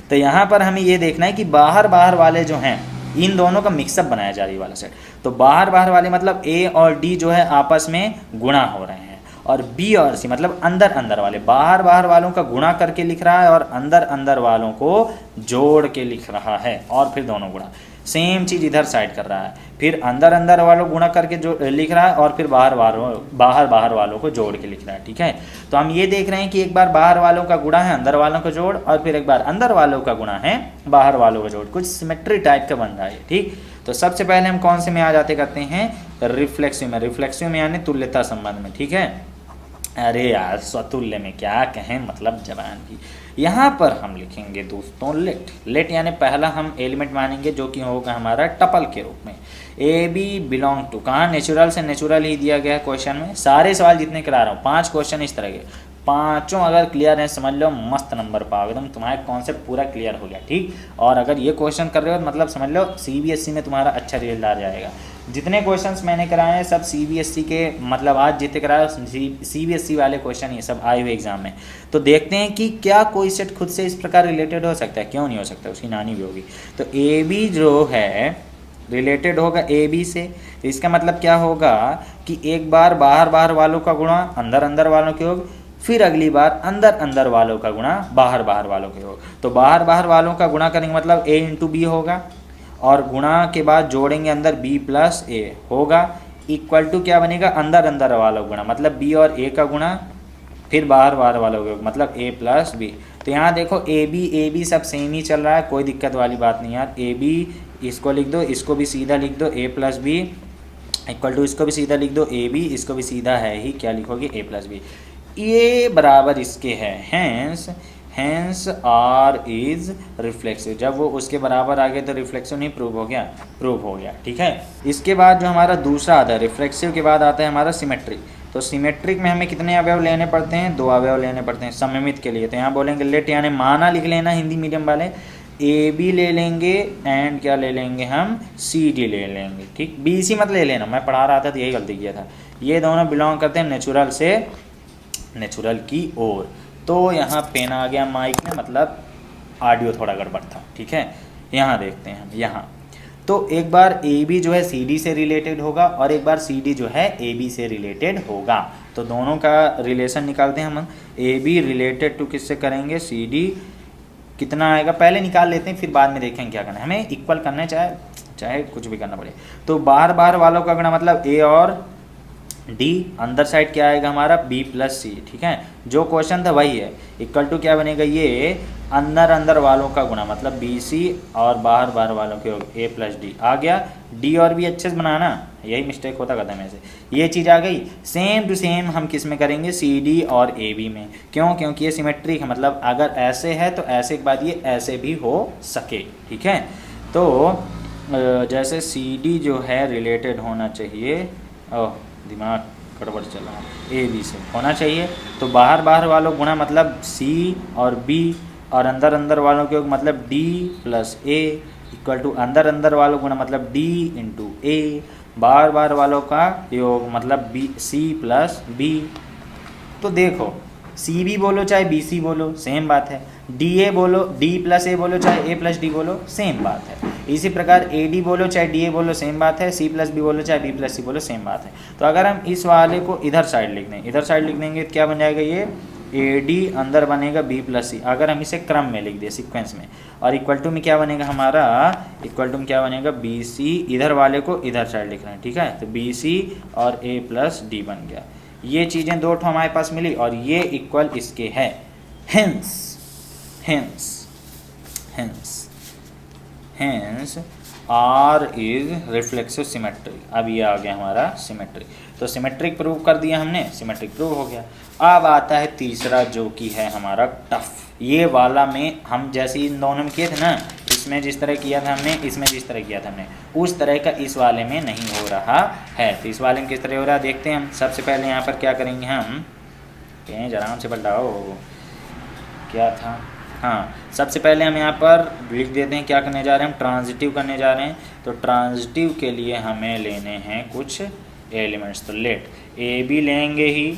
तो यहाँ पर हमें ये देखना है कि बाहर बाहर वाले जो हैं इन दोनों का मिक्सअप बनाया जा रही वाला सेट। तो बाहर बाहर वाले मतलब A और D जो है आपस में गुणा हो रहे हैं, और B और C मतलब अंदर अंदर वाले, बाहर बाहर वालों का गुणा करके लिख रहा है और अंदर अंदर वालों को जोड़ के लिख रहा है, और फिर दोनों गुणा। सेम चीज़ इधर साइड कर रहा है, फिर अंदर अंदर वालों गुणा करके जो लिख रहा है और फिर बाहर बाहर वालों को जोड़ के लिख रहा है। ठीक है, तो हम ये देख रहे हैं कि एक बार बाहर वालों का गुणा है अंदर वालों को जोड़, और फिर एक बार अंदर वालों का गुणा है बाहर वालों को जोड़, कुछ सिमेट्री टाइप का बन रहा है। ठीक, तो सबसे पहले हम कौन से में आ जाते करते हैं, रिफ्लेक्सिव में। रिफ्लेक्सिव में यानी तुल्यता संबंध में। ठीक है, अरे यार स्वतुल्य में क्या कहें, मतलब जबान की। यहाँ पर हम लिखेंगे दोस्तों लेट। लेट यानी पहला हम एलिमेंट मानेंगे जो कि होगा हमारा टपल के रूप में। AB बिलोंग टू, कहाँ नेचुरल से नेचुरल ही दिया गया है क्वेश्चन में। सारे सवाल जितने करा रहा हूँ 5 क्वेश्चन इस तरह के, पाँचों अगर क्लियर है समझ लो मस्त नंबर पाओगे, एकदम तुम्हारा कॉन्सेप्ट पूरा क्लियर हो गया। ठीक, और अगर ये क्वेश्चन कर रहे हो मतलब समझ लो CBSE में तुम्हारा अच्छा रिजल्ट आ जाएगा। जितने क्वेश्चंस मैंने कराए हैं सब CBSE के, मतलब आज जितने कराए CBSE वाले क्वेश्चन ये सब आए हुए एग्जाम में। तो देखते हैं कि क्या कोई सेट खुद से इस प्रकार रिलेटेड हो सकता है, क्यों नहीं हो सकता, उसकी नानी भी होगी। तो AB जो है रिलेटेड होगा AB से, तो इसका मतलब क्या होगा कि एक बार बाहर बाहर वालों का गुणा अंदर अंदर वालों के योग, फिर अगली बार अंदर अंदर वालों का गुणा बाहर बाहर वालों के योग। तो बाहर बाहर वालों का गुणा करेंगे मतलब A × B होगा, और गुणा के बाद जोड़ेंगे अंदर B+A होगा, इक्वल टू क्या बनेगा अंदर अंदर वालों का गुणा मतलब B और A का गुणा, फिर बाहर बाहर वालों का मतलब A+B। तो यहाँ देखो AB सब सेम ही चल रहा है, कोई दिक्कत वाली बात नहीं यार। AB इसको लिख दो, इसको भी सीधा लिख दो A+B इक्वल टू, इसको भी सीधा लिख दो AB, इसको भी सीधा है ही, क्या लिखोगे A+B, ये बराबर इसके है। हैंस R इज रिफ्लेक्सिव, जब वो उसके बराबर आ गए तो रिफ्लेक्सिव नहीं प्रूव हो गया, प्रूव हो गया। ठीक है, इसके बाद जो हमारा दूसरा आता है रिफ्लेक्सिव के बाद आता है हमारा सिमेट्रिक। तो सिमेट्रिक में हमें कितने अवयव लेने पड़ते हैं, 2 अवयव लेने पड़ते हैं सममित के लिए। तो यहाँ बोलेंगे लेट यानी माना लिख लेना हिंदी मीडियम वाले, AB ले लेंगे एंड क्या ले लेंगे हम CD ले लेंगे। ठीक, BC मत ले लेना, मैं पढ़ा रहा था तो यही गलती किया था। ये दोनों बिलोंग करते हैं नेचुरल से नेचुरल की ओर। तो यहाँ पेन आ गया माइक में, मतलब ऑडियो थोड़ा गड़बड़ था। ठीक है, यहाँ देखते हैं हम यहाँ, तो एक बार AB जो है CD से रिलेटेड होगा और एक बार CD जो है AB से रिलेटेड होगा। तो दोनों का रिलेशन निकालते हैं हम। AB रिलेटेड टू किससे करेंगे, CD कितना आएगा पहले निकाल लेते हैं, फिर बाद में देखेंगे क्या करना है। हमें इक्वल करना है, चाहे कुछ भी करना पड़े। तो बाहर बाहर वालों का गुणा मतलब A और D, अंदर साइड क्या आएगा हमारा B+C। ठीक है, जो क्वेश्चन था वही है, इक्वल टू क्या बनेगा, ये अंदर अंदर वालों का गुणा मतलब BC और बाहर बाहर वालों के A+D आ गया। D और B अच्छे से बनाना, यही मिस्टेक होता कदम में से, ये चीज़ आ गई। सेम टू सेम हम किस में करेंगे, CD और AB में। क्यों, क्योंकि ये सिमेट्रिक है, मतलब अगर ऐसे है तो ऐसे के बाद ये ऐसे भी हो सके। ठीक है, तो जैसे CD जो है रिलेटेड होना चाहिए, दिमाग गड़बड़ चल रहा है, AB से होना चाहिए। तो बाहर बाहर वालों गुणा मतलब C और B, और अंदर अंदर वालों के योग मतलब D+A इक्वल टू अंदर अंदर वालों गुणा मतलब D × A, बाहर बाहर वालों का योग मतलब C+B। तो देखो सी बी बोलो चाहे बी सी बोलो सेम बात है, डी ए बोलो, डी प्लस ए बोलो चाहे ए प्लस डी बोलो सेम बात है। इसी प्रकार ए डी बोलो चाहे डी ए बोलो सेम बात है, सी प्लस बी बोलो चाहे बी प्लस सी बोलो सेम बात है। तो अगर हम इस वाले को इधर साइड लिख दें, इधर साइड लिख देंगे तो क्या बन जाएगा, ये ए डी अंदर बनेगा बी प्लस सी, अगर हम इसे क्रम में लिख दें सीक्वेंस में, और इक्वल टू में क्या बनेगा हमारा, इक्वल टू में क्या बनेगा बी सी, इधर वाले को इधर साइड लिख रहे हैं, ठीक है, तो बी सी और ए प्लस डी बन गया। ये चीज़ें दो ठो हमारे पास मिली और ये इक्वल इसके है। Hence hence hence hence R is reflexive symmetric. अब ये आ गया हमारा सिमेट्रिक, तो सिमेट्रिक प्रूव कर दिया हमने, सिमेट्रिक प्रूव हो गया। अब आता है तीसरा जो कि है हमारा टफ। ये वाला में हम जैसे इन दोनों में किए थे ना, इसमें जिस तरह किया था हमने, इसमें जिस तरह किया था हमने, उस तरह का इस वाले में नहीं हो रहा है। तो इस वाले में किस तरह हो रहा है देखते हैं हम। सबसे पहले यहाँ पर क्या करेंगे हम, पेज आराम से पलटाओ, क्या था, हाँ, सबसे पहले हम यहाँ पर लिख देते हैं क्या करने जा रहे हैं हम, ट्रांजिटिव करने जा रहे हैं। तो ट्रांजिटिव के लिए हमें लेने हैं कुछ एलिमेंट्स, तो लेट ए बी लेंगे ही,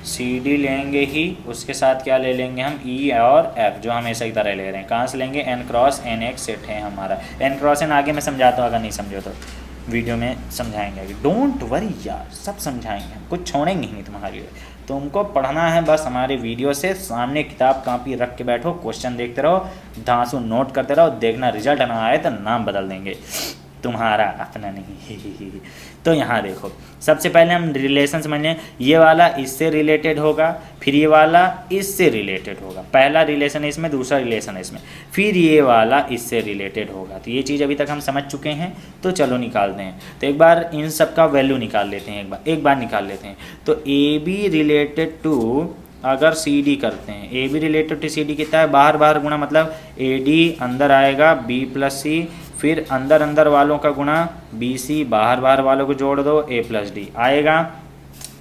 सी डी लेंगे ही, उसके साथ क्या ले लेंगे हम, ई और एफ, जो हमेशा की तरह ले रहे हैं। कहाँ से लेंगे, एन क्रॉस एन एक सेट है हमारा। एन क्रॉस एन आगे मैं समझाता हूँ, अगर नहीं समझो तो वीडियो में समझाएंगे, डोंट वरी यार, सब समझाएंगे, हम कुछ छोड़ेंगे ही नहीं तुम्हारी। तुमको पढ़ना है बस हमारे वीडियो से, सामने किताब कापी रख के बैठो, क्वेश्चन देखते रहो, धांसू नोट करते रहो, देखना रिजल्ट ना आए तो नाम बदल देंगे तुम्हारा, अपना नहीं। तो यहाँ देखो, सबसे पहले हम रिलेशन समझ लें, ये वाला इससे रिलेटेड होगा, फिर ये वाला इससे रिलेटेड होगा, पहला रिलेशन है इसमें, दूसरा रिलेशन है इसमें, फिर ये वाला इससे रिलेटेड होगा। तो ये चीज़ अभी तक हम समझ चुके हैं, तो चलो निकालते हैं। तो एक बार इन सब का वैल्यू निकाल लेते हैं, एक बार निकाल लेते हैं। तो ए बी रिलेटेड टू अगर सी डी करते हैं, A B related to C D कितना है, बाहर बाहर गुणा, मतलब ए डी अंदर आएगा बी प्लस सी, फिर अंदर अंदर वालों का गुणा बी सी, बाहर बाहर वालों को जोड़ दो ए प्लस डी, आएगा,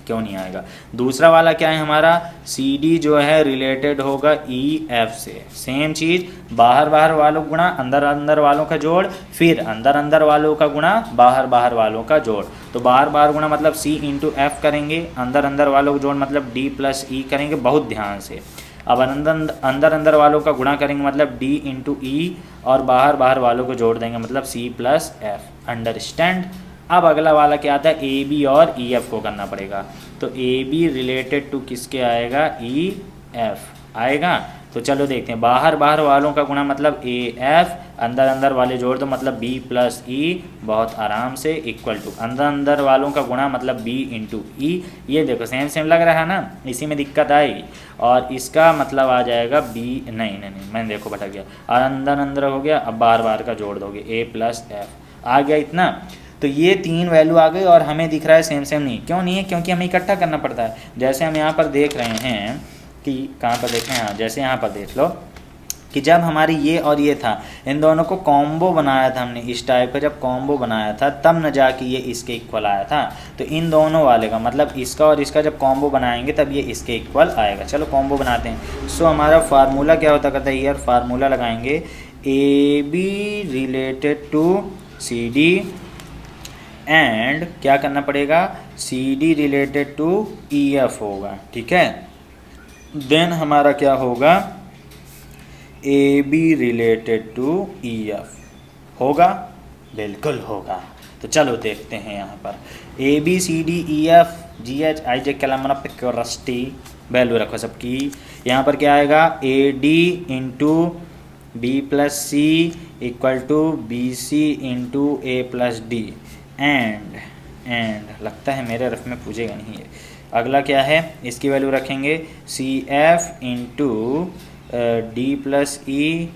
क्यों नहीं आएगा। दूसरा वाला क्या है हमारा, सी डी जो है रिलेटेड होगा ई एफ से, सेम चीज़, बाहर बाहर वालों का गुणा अंदर अंदर वालों का जोड़, फिर अंदर अंदर वालों का गुणा बाहर बाहर वालों का जोड़। तो बाहर बाहर गुणा मतलब सी इंटू एफ करेंगे, अंदर अंदर वालों का जोड़ मतलब डी प्लस ई करेंगे, बहुत ध्यान से। अब अंदर अंदर वालों का गुणा करेंगे मतलब डी इंटू ई, और बाहर बाहर वालों को जोड़ देंगे मतलब सी प्लस एफ, अंडरस्टैंड। अब अगला वाला क्या आता है, ए बी और ई एफ को करना पड़ेगा। तो ए बी रिलेटेड टू किसके आएगा, ई एफ आएगा। तो चलो देखते हैं, बाहर बाहर वालों का गुणा मतलब ए एफ, अंदर अंदर वाले जोड़ दो मतलब बी प्लस ई, बहुत आराम से, इक्वल टू अंदर अंदर वालों का गुणा मतलब बी इंटू ई। ये देखो सेम सेम लग रहा है ना, इसी में दिक्कत आई, और इसका मतलब आ जाएगा बी, नहीं मैंने देखो भटक गया, और अंदर अंदर हो गया, अब बार बार का जोड़ दोगे ए प्लस एफ, आ गया इतना। तो ये तीन वैल्यू आ गई और हमें दिख रहा है सेम सेम नहीं, क्यों नहीं है, क्योंकि हमें इकट्ठा करना पड़ता है। जैसे हम यहाँ पर देख रहे हैं कि कहाँ पर देख रहे हैं, जैसे यहाँ पर देख लो कि जब हमारी ये और ये था, इन दोनों को कॉम्बो बनाया था हमने, इस टाइप का जब कॉम्बो बनाया था तब न जाके ये इसके इक्वल आया था। तो इन दोनों वाले का मतलब इसका और इसका जब कॉम्बो बनाएंगे तब ये इसके इक्वल आएगा। चलो कॉम्बो बनाते हैं। सो हमारा फार्मूला क्या होता करता है, यार फार्मूला लगाएंगे, A B related to C D and क्या करना पड़ेगा, C D related to E F होगा, ठीक है। देन हमारा क्या होगा, A B related to E F होगा, बिल्कुल होगा। तो चलो देखते हैं यहाँ पर, A B C D E F G H I J कैलमना पिक्योरस्टी, वैल्यू रखो सबकी। यहाँ पर क्या आएगा, A D into B plus C equal to B C into A plus D and लगता है मेरे रफ में पूछेगा नहीं है। अगला क्या है, इसकी वैल्यू रखेंगे C F into D plus E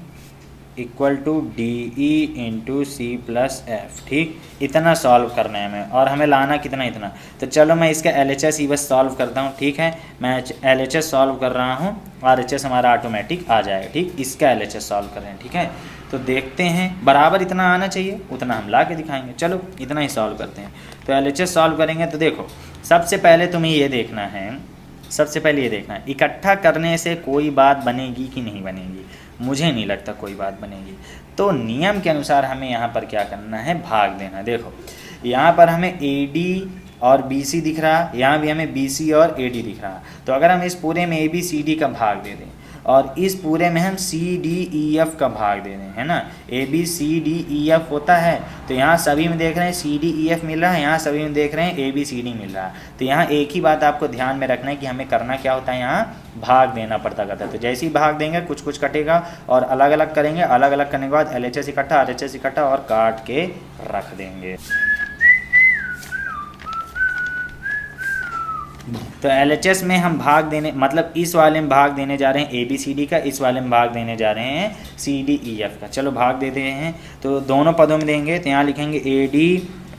equal to D E into C plus F, ठीक। इतना सॉल्व करना है हमें, और हमें लाना कितना, इतना। तो चलो मैं इसका एल एच एस ही बस सॉल्व करता हूँ, ठीक है। मैं एल एच एस सॉल्व कर रहा हूँ, आर एच एस हमारा ऑटोमेटिक आ जाएगा, ठीक। इसका एल एच एस सॉल्व कर रहे हैं, ठीक है। तो देखते हैं, बराबर इतना आना चाहिए, उतना हम ला के दिखाएंगे। चलो इतना ही सॉल्व करते हैं। तो एल एच एस सॉल्व करेंगे तो देखो, सबसे पहले तुम्हें ये देखना है, सबसे पहले ये देखना है इकट्ठा करने से कोई बात बनेगी कि नहीं बनेगी। मुझे नहीं लगता कोई बात बनेगी। तो नियम के अनुसार हमें यहाँ पर क्या करना है, भाग देना। देखो यहाँ पर हमें ए डी और BC दिख रहा, यहाँ भी हमें BC और AD दिख रहा। तो अगर हम इस पूरे में ABCD का भाग दे दें और इस पूरे में हम CDEF का भाग दे दें, है ना, ABCDEF होता है, तो यहाँ सभी में देख रहे हैं CDEF मिल रहा है, यहाँ सभी में देख रहे हैं ABCD मिल रहा है। तो यहाँ एक ही बात आपको ध्यान में रखना है कि हमें करना क्या होता है, यहाँ भाग देना पड़ता करता है। तो जैसे ही भाग देंगे कुछ कुछ कटेगा और अलग अलग करेंगे, अलग अलग करने के बाद LHS इकट्ठा RHS इकट्ठा और काट के रख देंगे। तो LHS में हम भाग देने मतलब इस वाले में भाग देने जा रहे हैं ABCD का, इस वाले में भाग देने जा रहे हैं CDEF का। चलो भाग देते हैं, तो दोनों पदों में देंगे, तो यहाँ लिखेंगे AD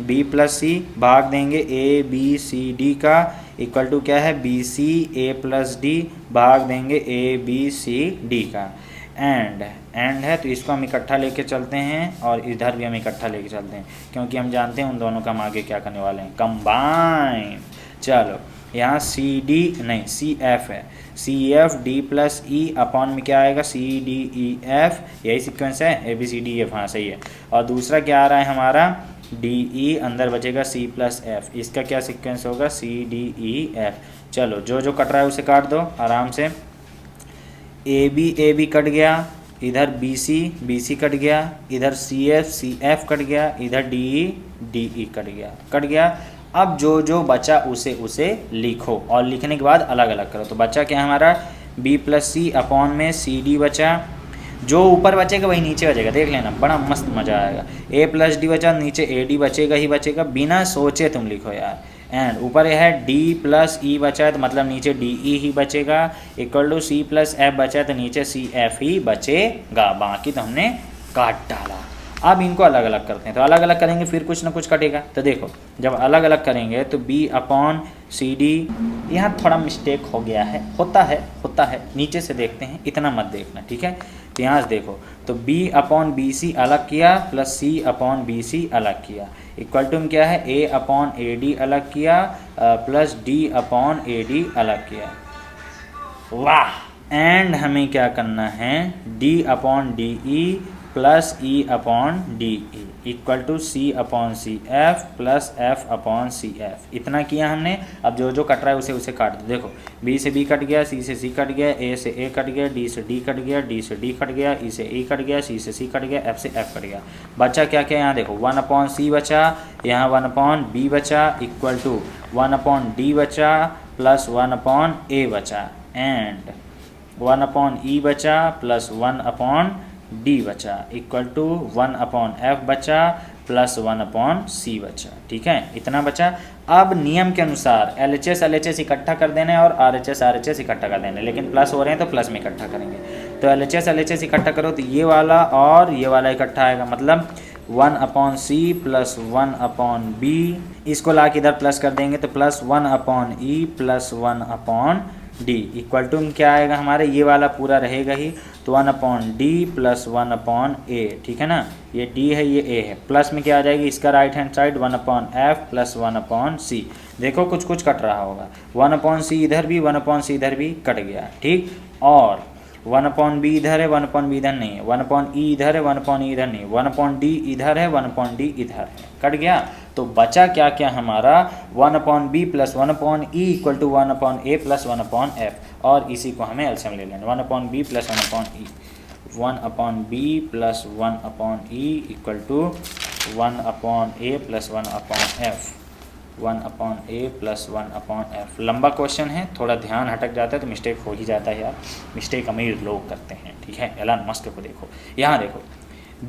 B + C, भाग देंगे ABCD का इक्वल टू क्या है BC A + D, भाग देंगे ABCD का। एंड है तो इसको हम इकट्ठा लेके चलते हैं और इधर भी हम इकट्ठा लेके चलते हैं, क्योंकि हम जानते हैं उन दोनों का हम आगे क्या करने वाले हैं, कंबाइन। चलो यहाँ CF है, CF D + E अपॉन में क्या आएगा CDEF, यही सीक्वेंस है ABCDEF, हाँ सही है। और दूसरा क्या आ रहा है हमारा DE, अंदर बचेगा C + F, इसका क्या सीक्वेंस होगा CDEF। चलो जो जो कट रहा है उसे काट दो आराम से। AB कट गया, इधर BC कट गया, इधर CF कट गया, इधर DE कट गया। अब जो जो बचा उसे लिखो और लिखने के बाद अलग अलग करो। तो बचा क्या हमारा B + C अपॉन में CD बचा, जो ऊपर बचेगा वही नीचे बचेगा, देख लेना बड़ा मस्त मज़ा आएगा। A + D बचा, नीचे AD बचेगा ही बचेगा, बिना सोचे तुम लिखो यार। एंड ऊपर है D + E बचा है तो मतलब नीचे DE ही बचेगा, इक्वल टू C + F बचा है तो नीचे CF ही बचेगा, बाकी तो हमने काट डाला। अब इनको अलग अलग करते हैं, तो अलग अलग करेंगे फिर कुछ ना कुछ कटेगा। तो देखो जब अलग अलग करेंगे तो B/CD, यहाँ थोड़ा मिस्टेक हो गया है, होता है, नीचे से देखते हैं, इतना मत देखना, ठीक है। तो यहाँ से देखो तो B/BC अलग किया प्लस C/BC अलग किया, इक्वल टू क्या है A/AD अलग किया प्लस D/AD अलग किया। वाह। एंड हमें क्या करना है D/DE plus E/DE equal to C/CF plus F/CF, इतना किया हमने। अब जो जो कट रहा है उसे काट दो। देखो B से B कट गया, C से C कट गया, A से A कट गया, D से D कट गया, D से D कट गया, E से E कट गया, C से C कट गया, F से F कट गया। बचा क्या क्या, यहाँ देखो 1/C बचा, यहाँ 1/B बचा, इक्वल टू 1/D बचा प्लस 1/A बचा, एंड 1/E बचा प्लस 1/D बचा, इक्वल टू 1/F बचा प्लस 1/C बचा, ठीक है, इतना बचा। अब नियम के अनुसार LHS इकट्ठा कर देना है और RHS इकट्ठा कर देना है, लेकिन प्लस हो रहे हैं तो प्लस में इकट्ठा करेंगे। तो LHS इकट्ठा करो तो ये वाला और ये वाला इकट्ठा आएगा, मतलब 1/C प्लस 1/B, इसको ला के इधर प्लस कर देंगे तो plus 1/E plus 1/D equal to क्या आएगा हमारे, ये वाला पूरा रहेगा ही, तो 1/D प्लस 1/A, ठीक है ना, ये D है ये A है, प्लस में क्या आ जाएगी इसका right hand side 1/F plus 1/C। देखो कुछ कुछ कट रहा होगा, 1/C इधर भी 1/C इधर भी कट गया, ठीक, और 1/B इधर है 1/B इधर नहीं है, 1/E इधर है 1/E इधर नहीं, 1/D इधर है 1/D इधर है, कट गया। तो बचा क्या क्या हमारा 1/B plus 1/E equal to 1/A plus 1/F, और इसी को हमें एलसीएम ले लेना, 1/B plus 1/E, 1/B plus 1/E equal to 1/A plus 1/F, 1/A plus 1/F। लंबा क्वेश्चन है, थोड़ा ध्यान हटक जाता है तो मिस्टेक हो ही जाता है यार, मिस्टेक अमीर लोग करते हैं, ठीक है। एलन मस्क को देखो, यहाँ देखो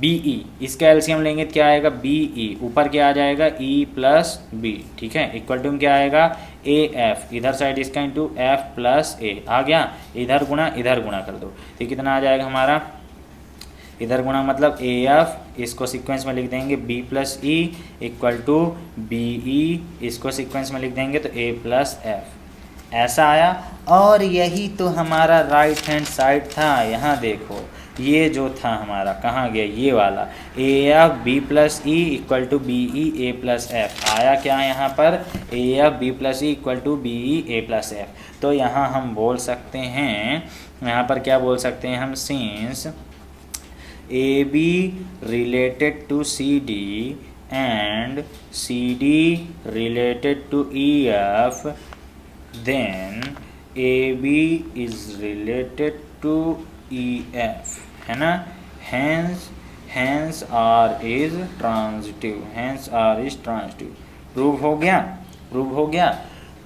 BE, इसका एलसीएम लेंगे तो क्या आएगा BE, ऊपर क्या आ जाएगा E प्लस B, ठीक है, इक्वल टू क्या आएगा AF, इधर साइड इसका इंटू F प्लस A आ गया, इधर गुणा कर दो, तो कितना आ जाएगा हमारा, इधर गुणा मतलब AF, इसको सीक्वेंस में लिख देंगे B plus E equal to BE, इसको सीक्वेंस में लिख देंगे तो A प्लस F, ऐसा आया। और यही तो हमारा राइट हैंड साइड था, यहाँ देखो ये जो था हमारा कहाँ गया, ये वाला AF B plus E equal to BE A plus F आया, क्या यहाँ पर AF B plus E equal to BE A plus F। तो यहाँ हम बोल सकते हैं, यहाँ पर क्या बोल सकते हैं हम, since AB related to CD and CD related to EF, then AB is related to EF, है ना। hence R is transitive, hence R is transitive। Prove हो गया।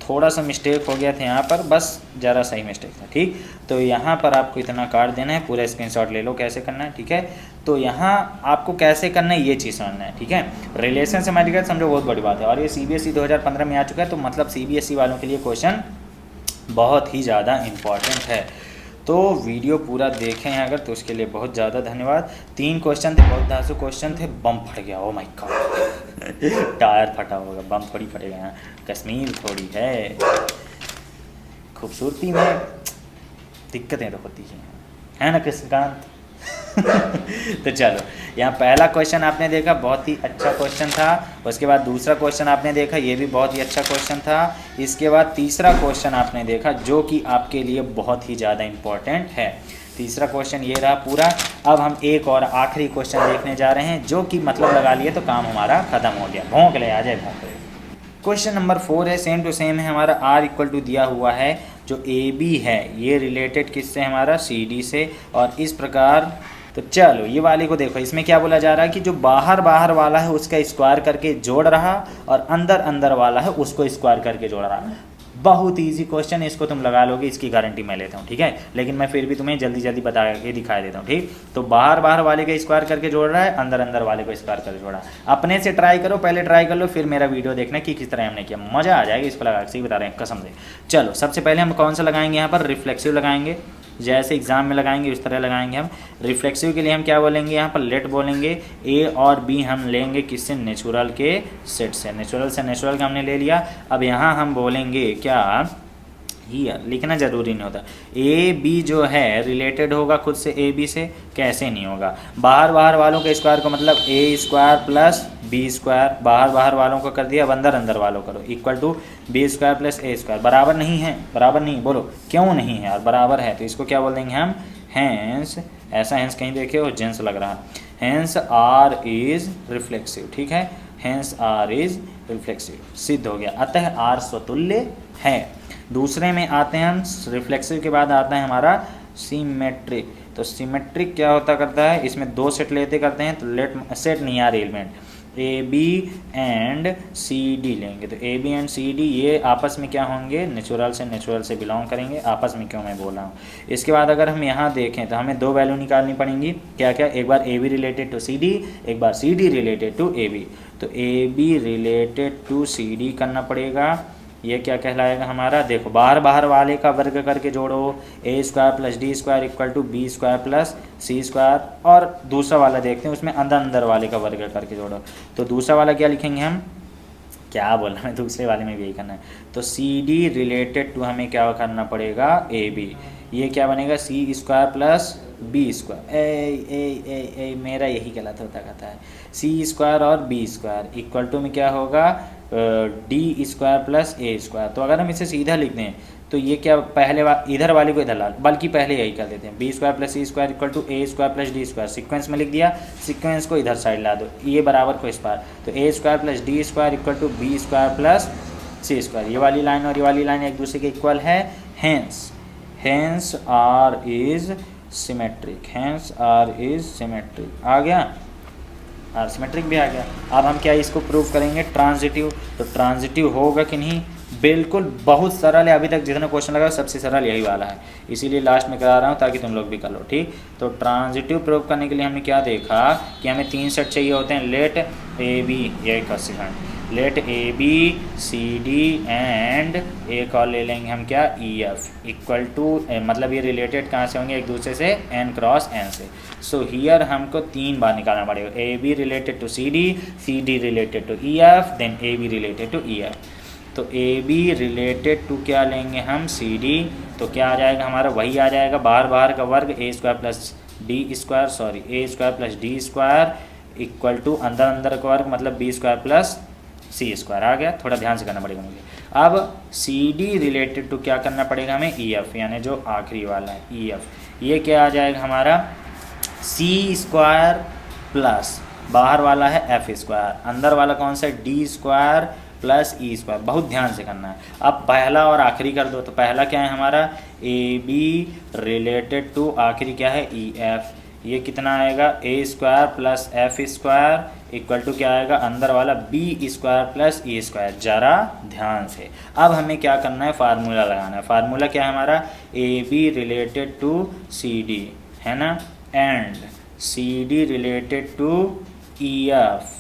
थोड़ा सा मिस्टेक हो गया था यहाँ पर, बस ज़रा सही मिस्टेक था, ठीक। तो यहाँ पर आपको इतना काट देना है, पूरा स्क्रीनशॉट ले लो कैसे करना है, ठीक है। तो यहाँ आपको कैसे करना है ये चीज़ समझना है, ठीक है। रिलेशन से मल्टीप्लाई समझो बहुत बड़ी बात है, और ये CBSE 2015 में आ चुका है, तो मतलब CBSE वालों के लिए क्वेश्चन बहुत ही ज़्यादा इम्पॉर्टेंट है। तो वीडियो पूरा देखें अगर, तो उसके लिए बहुत ज़्यादा धन्यवाद। 3 क्वेश्चन थे, बहुत धांसू क्वेश्चन थे, बम फट गया, ओ माय गॉड टायर फटा होगा, बम थोड़ी फटेगा, यहाँ कश्मीर थोड़ी है, खूबसूरती में दिक्कतें तो होती हैं, है ना कृष्णकांत तो चलो, यहाँ पहला क्वेश्चन आपने देखा, बहुत ही अच्छा क्वेश्चन था। उसके बाद दूसरा क्वेश्चन आपने देखा, ये भी बहुत ही अच्छा क्वेश्चन था। इसके बाद तीसरा क्वेश्चन आपने देखा, जो कि आपके लिए बहुत ही ज़्यादा इम्पोर्टेंट है। तीसरा क्वेश्चन ये रहा पूरा। अब हम एक और आखिरी क्वेश्चन देखने जा रहे हैं, जो कि मतलब लगा लिए तो काम हमारा ख़त्म हो गया। भौंक ले, आ जाए भौंक ले। क्वेश्चन नंबर 4 है, सेम टू सेम है हमारा। R इक्वल टू दिया हुआ है, जो AB है ये रिलेटेड किससे, हमारा CD से, और इस प्रकार। तो चलो ये वाले को देखो, इसमें क्या बोला जा रहा है कि जो बाहर वाला है उसका स्क्वायर करके जोड़ रहा, और अंदर वाला है उसको स्क्वायर करके जोड़ रहा। बहुत इजी क्वेश्चन है, इसको तुम लगा लोगे, इसकी गारंटी मैं लेता हूँ, ठीक है। लेकिन मैं फिर भी तुम्हें जल्दी बता के दिखा देता हूँ, ठीक। तो बाहर वाले का स्क्वायर करके जोड़ रहा है, अंदर वाले को स्क्वायर करके जोड़ा। अपने से ट्राई करो, पहले ट्राई कर लो, फिर मेरा वीडियो देखना कि किस तरह हमने किया, मज़ा आ जाएगा इसको लगा के, बता रहे हैं कसम से। चलो सबसे पहले हम कौन सा लगाएंगे, यहाँ पर रिफ्लेक्सिव लगाएंगे, जैसे एग्जाम में लगाएंगे उस तरह लगाएंगे हम। रिफ्लेक्सिव के लिए हम क्या बोलेंगे, यहाँ पर लेट बोलेंगे। A और B हम लेंगे किससे, नेचुरल के सेट से, नेचुरल का हमने ले लिया। अब यहाँ हम बोलेंगे क्या, हियर लिखना ज़रूरी नहीं होता। AB जो है रिलेटेड होगा खुद से AB से, कैसे नहीं होगा। बाहर वालों के स्क्वायर को मतलब A square plus B square, बाहर वालों को कर दिया, अब अंदर वालों करो, equal to B square plus A square. बराबर नहीं, बोलो क्यों नहीं है यार, बराबर है। तो इसको क्या बोल देंगे हम, हैंस, ऐसा हैंस कहीं देखे हो, जेंस लग रहा, हैंस R इज रिफ्लेक्सिव, ठीक है। हैंस R इज रिफ्लेक्सिव, सिद्ध हो गया। अतः R स्वतुल्य है। दूसरे में आते हैं हम, रिफ्लेक्सिव के बाद आता है हमारा सिमेट्रिक। तो सिमेट्रिक क्या होता करता है, इसमें 2 सेट लेते करते हैं, तो लेट सेट नहीं यार, एलिमेंट AB एंड CD लेंगे। तो AB एंड CD ये आपस में क्या होंगे, नेचुरल से बिलोंग करेंगे, आपस में क्यों मैं बोल रहा हूँ। इसके बाद अगर हम यहाँ देखें तो हमें 2 वैल्यू निकालनी पड़ेंगी, क्या, एक बार AB रिलेटेड टू CD, एक बार CD रिलेटेड टू AB। तो AB रिलेटेड टू CD करना पड़ेगा, ये क्या कहलाएगा हमारा, देखो बाहर वाले का वर्ग करके जोड़ो, A square plus D square equal to B square plus C square, और दूसरा वाला देखते हैं उसमें अंदर वाले का वर्ग करके जोड़ो। तो दूसरा वाला क्या लिखेंगे हम, क्या बोल रहे हैं, दूसरे वाले में भी यही करना है। तो CD रिलेटेड टू हमें क्या करना पड़ेगा, AB, ये क्या बनेगा, C square plus B square, मेरा यही गलत होता कहता है, C स्क्वायर और B स्क्वायर इक्वल टू में क्या होगा, D square plus A square. तो अगर हम इसे सीधा लिख दें तो ये क्या, पहले इधर वाले को इधर ला, बल्कि पहले यही कर देते हैं, B square plus C square equal to A square plus D square, sequence में लिख दिया, सीक्वेंस को इधर साइड ला दो, ये बराबर को इस पार। तो A square plus D square equal to B square plus C square, ये वाली लाइन और ये वाली लाइन एक दूसरे के इक्वल है। हैंस R इज सिमेट्रिक, आ गया, R सिमेट्रिक भी आ गया। अब हम क्या इसको प्रूव करेंगे, ट्रांजिटिव। तो ट्रांजिटिव होगा कि नहीं, बिल्कुल बहुत सरल है, अभी तक जितना क्वेश्चन लगा सबसे सरल यही वाला है, इसीलिए लास्ट में करा रहा हूँ ताकि तुम लोग भी कर लो, ठीक। तो ट्रांजिटिव प्रूव करने के लिए हमने क्या देखा कि हमें 3 सेट चाहिए होते हैं, लेट AB, ये का second, let AB CD and एक और ले लेंगे हम क्या, EF इक्वल टू, मतलब ये रिलेटेड कहाँ से होंगे, एक दूसरे से n क्रॉस n से। सो हियर हमको 3 बार निकालना पड़ेगा, AB related to CD, CD related to EF, then AB related to EF। तो AB रिलेटेड टू क्या लेंगे हम, CD, तो क्या आ जाएगा हमारा, वही आ जाएगा, बाहर का वर्ग A square plus D square, A square plus D square equal to अंदर का वर्ग मतलब B square plus C square. आ गया, थोड़ा ध्यान से करना पड़ेगा मुझे। अब CD रिलेटेड टू क्या करना पड़ेगा हमें, EF, यानी जो आखिरी वाला है EF, ये क्या आ जाएगा हमारा, C स्क्वायर प्लस बाहर वाला है एफ स्क्वायर, अंदर वाला कौन सा है D square plus E square. बहुत ध्यान से करना है। अब पहला और आखिरी कर दो, तो पहला क्या है हमारा ए बी रिलेटेड टू, आखिरी क्या है ई एफ। ये कितना आएगा A square plus F square equal to क्या आएगा अंदर वाला B square plus E square. जरा ध्यान से। अब हमें क्या करना है, फार्मूला लगाना है। फार्मूला क्या है हमारा A B related to C D है ना, and C D related to E F,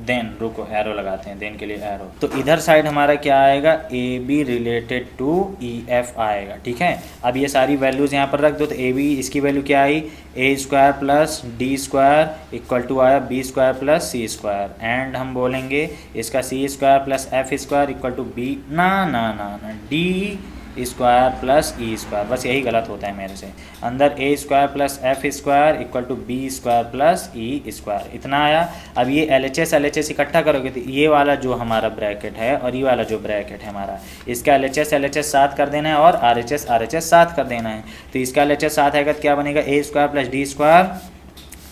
then रुको एरो लगाते हैं, देन के लिए एरो। तो इधर साइड हमारा क्या आएगा A B related to E F आएगा। ठीक है, अब ये सारी वैल्यूज़ यहाँ पर रख दो। तो ए बी इसकी वैल्यू क्या आई A square plus D square equal to आया B square plus C square, and हम बोलेंगे इसका C square plus F square equal to B ना D square plus E square. बस यही गलत होता है मेरे से। अंदर A square plus F square equal to B square plus E square, इतना आया। अब ये एल एच एस इकट्ठा करोगे तो ये वाला जो हमारा ब्रैकेट है और ये वाला जो ब्रैकेट है हमारा, इसका एल एच एस साथ कर देना है और आर एच एस साथ कर देना है। तो इसका एल एच एस साथ आएगा तो क्या बनेगा A square plus D square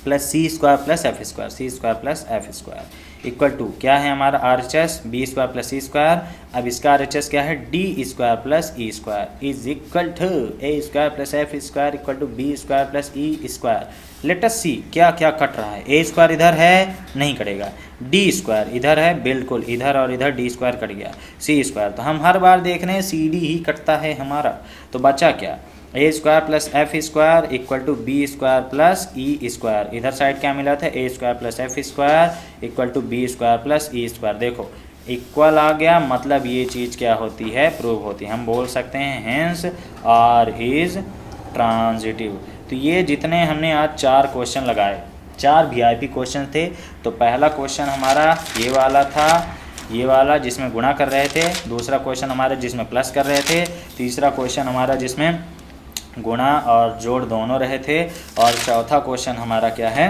plus C square plus F square, C square plus F square equal to क्या है हमारा R H S B square plus C square. अब इसका आर एच एस क्या है D square plus E square is equal to A square plus F square equal to B square plus E square. Let us see क्या क्या cut रहा है। ए square इधर है नहीं कटेगा, डी स्क्वायर इधर है बिल्कुल, इधर और इधर डी स्क्वायर कट गया, सी स्क्वायर तो हम हर बार देख रहे हैं सी डी ही कटता है हमारा। तो बचा क्या A square plus F square equal to B square plus E square. इधर साइड क्या मिला था A square plus F square equal to B square plus E square. देखो इक्वल आ गया, मतलब ये चीज़ क्या होती है प्रूव होती है। हम बोल सकते हैं हेंस आर इज ट्रांजिटिव। तो ये जितने हमने आज 4 क्वेश्चन लगाए, 4 वीआईपी क्वेश्चन थे। तो पहला क्वेश्चन हमारा ये वाला था, ये वाला जिसमें गुणा कर रहे थे। दूसरा क्वेश्चन हमारा जिसमें प्लस कर रहे थे। तीसरा क्वेश्चन हमारा जिसमें गुणा और जोड़ दोनों रहे थे। और चौथा क्वेश्चन हमारा क्या है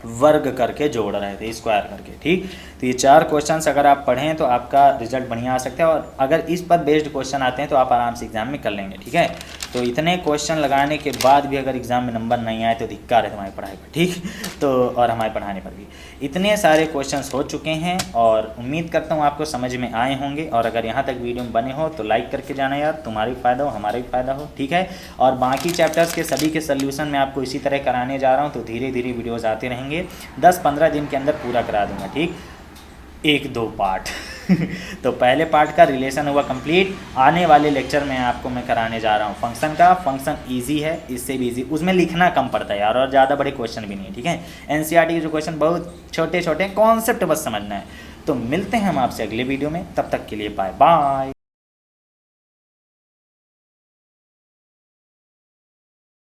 वर्ग करके जोड़ रहे थे, स्क्वायर करके। ठीक, तो ये 4 क्वेश्चंस अगर आप पढ़ें तो आपका रिजल्ट बढ़िया आ सकता है। और अगर इस पर बेस्ड क्वेश्चन आते हैं तो आप आराम से एग्जाम में कर लेंगे। ठीक है, तो इतने क्वेश्चन लगाने के बाद भी अगर एग्जाम में नंबर नहीं आए तो धिक्कार है तुम्हारी पढ़ाई पर। ठीक, तो और हमारे पढ़ाने पर भी इतने सारे क्वेश्चंस हो चुके हैं और उम्मीद करता हूँ आपको समझ में आए होंगे। और अगर यहाँ तक वीडियो में बने हो तो लाइक करके जाना यार, तुम्हारा भी फ़ायदा हो हमारा भी फ़ायदा हो। ठीक है, और बाकी चैप्टर्स के सभी के सल्यूशन मैं आपको इसी तरह कराने जा रहा हूँ। तो धीरे धीरे वीडियोज़ आते रहेंगे, 10-15 दिन के अंदर पूरा करा दूँगा। ठीक, 1-2 पार्ट तो पहले पार्ट का रिलेशन हुआ कंप्लीट। आने वाले लेक्चर में आपको मैं कराने जा रहा हूँ फंक्शन का। फंक्शन इजी है, इससे भी इजी, उसमें लिखना कम पड़ता है यार और ज़्यादा बड़े क्वेश्चन भी नहीं है। ठीक है, एनसीईआरटी के जो क्वेश्चन बहुत छोटे छोटे कॉन्सेप्ट बस समझना है। तो मिलते हैं हम आपसे अगले वीडियो में, तब तक के लिए बाय बाय।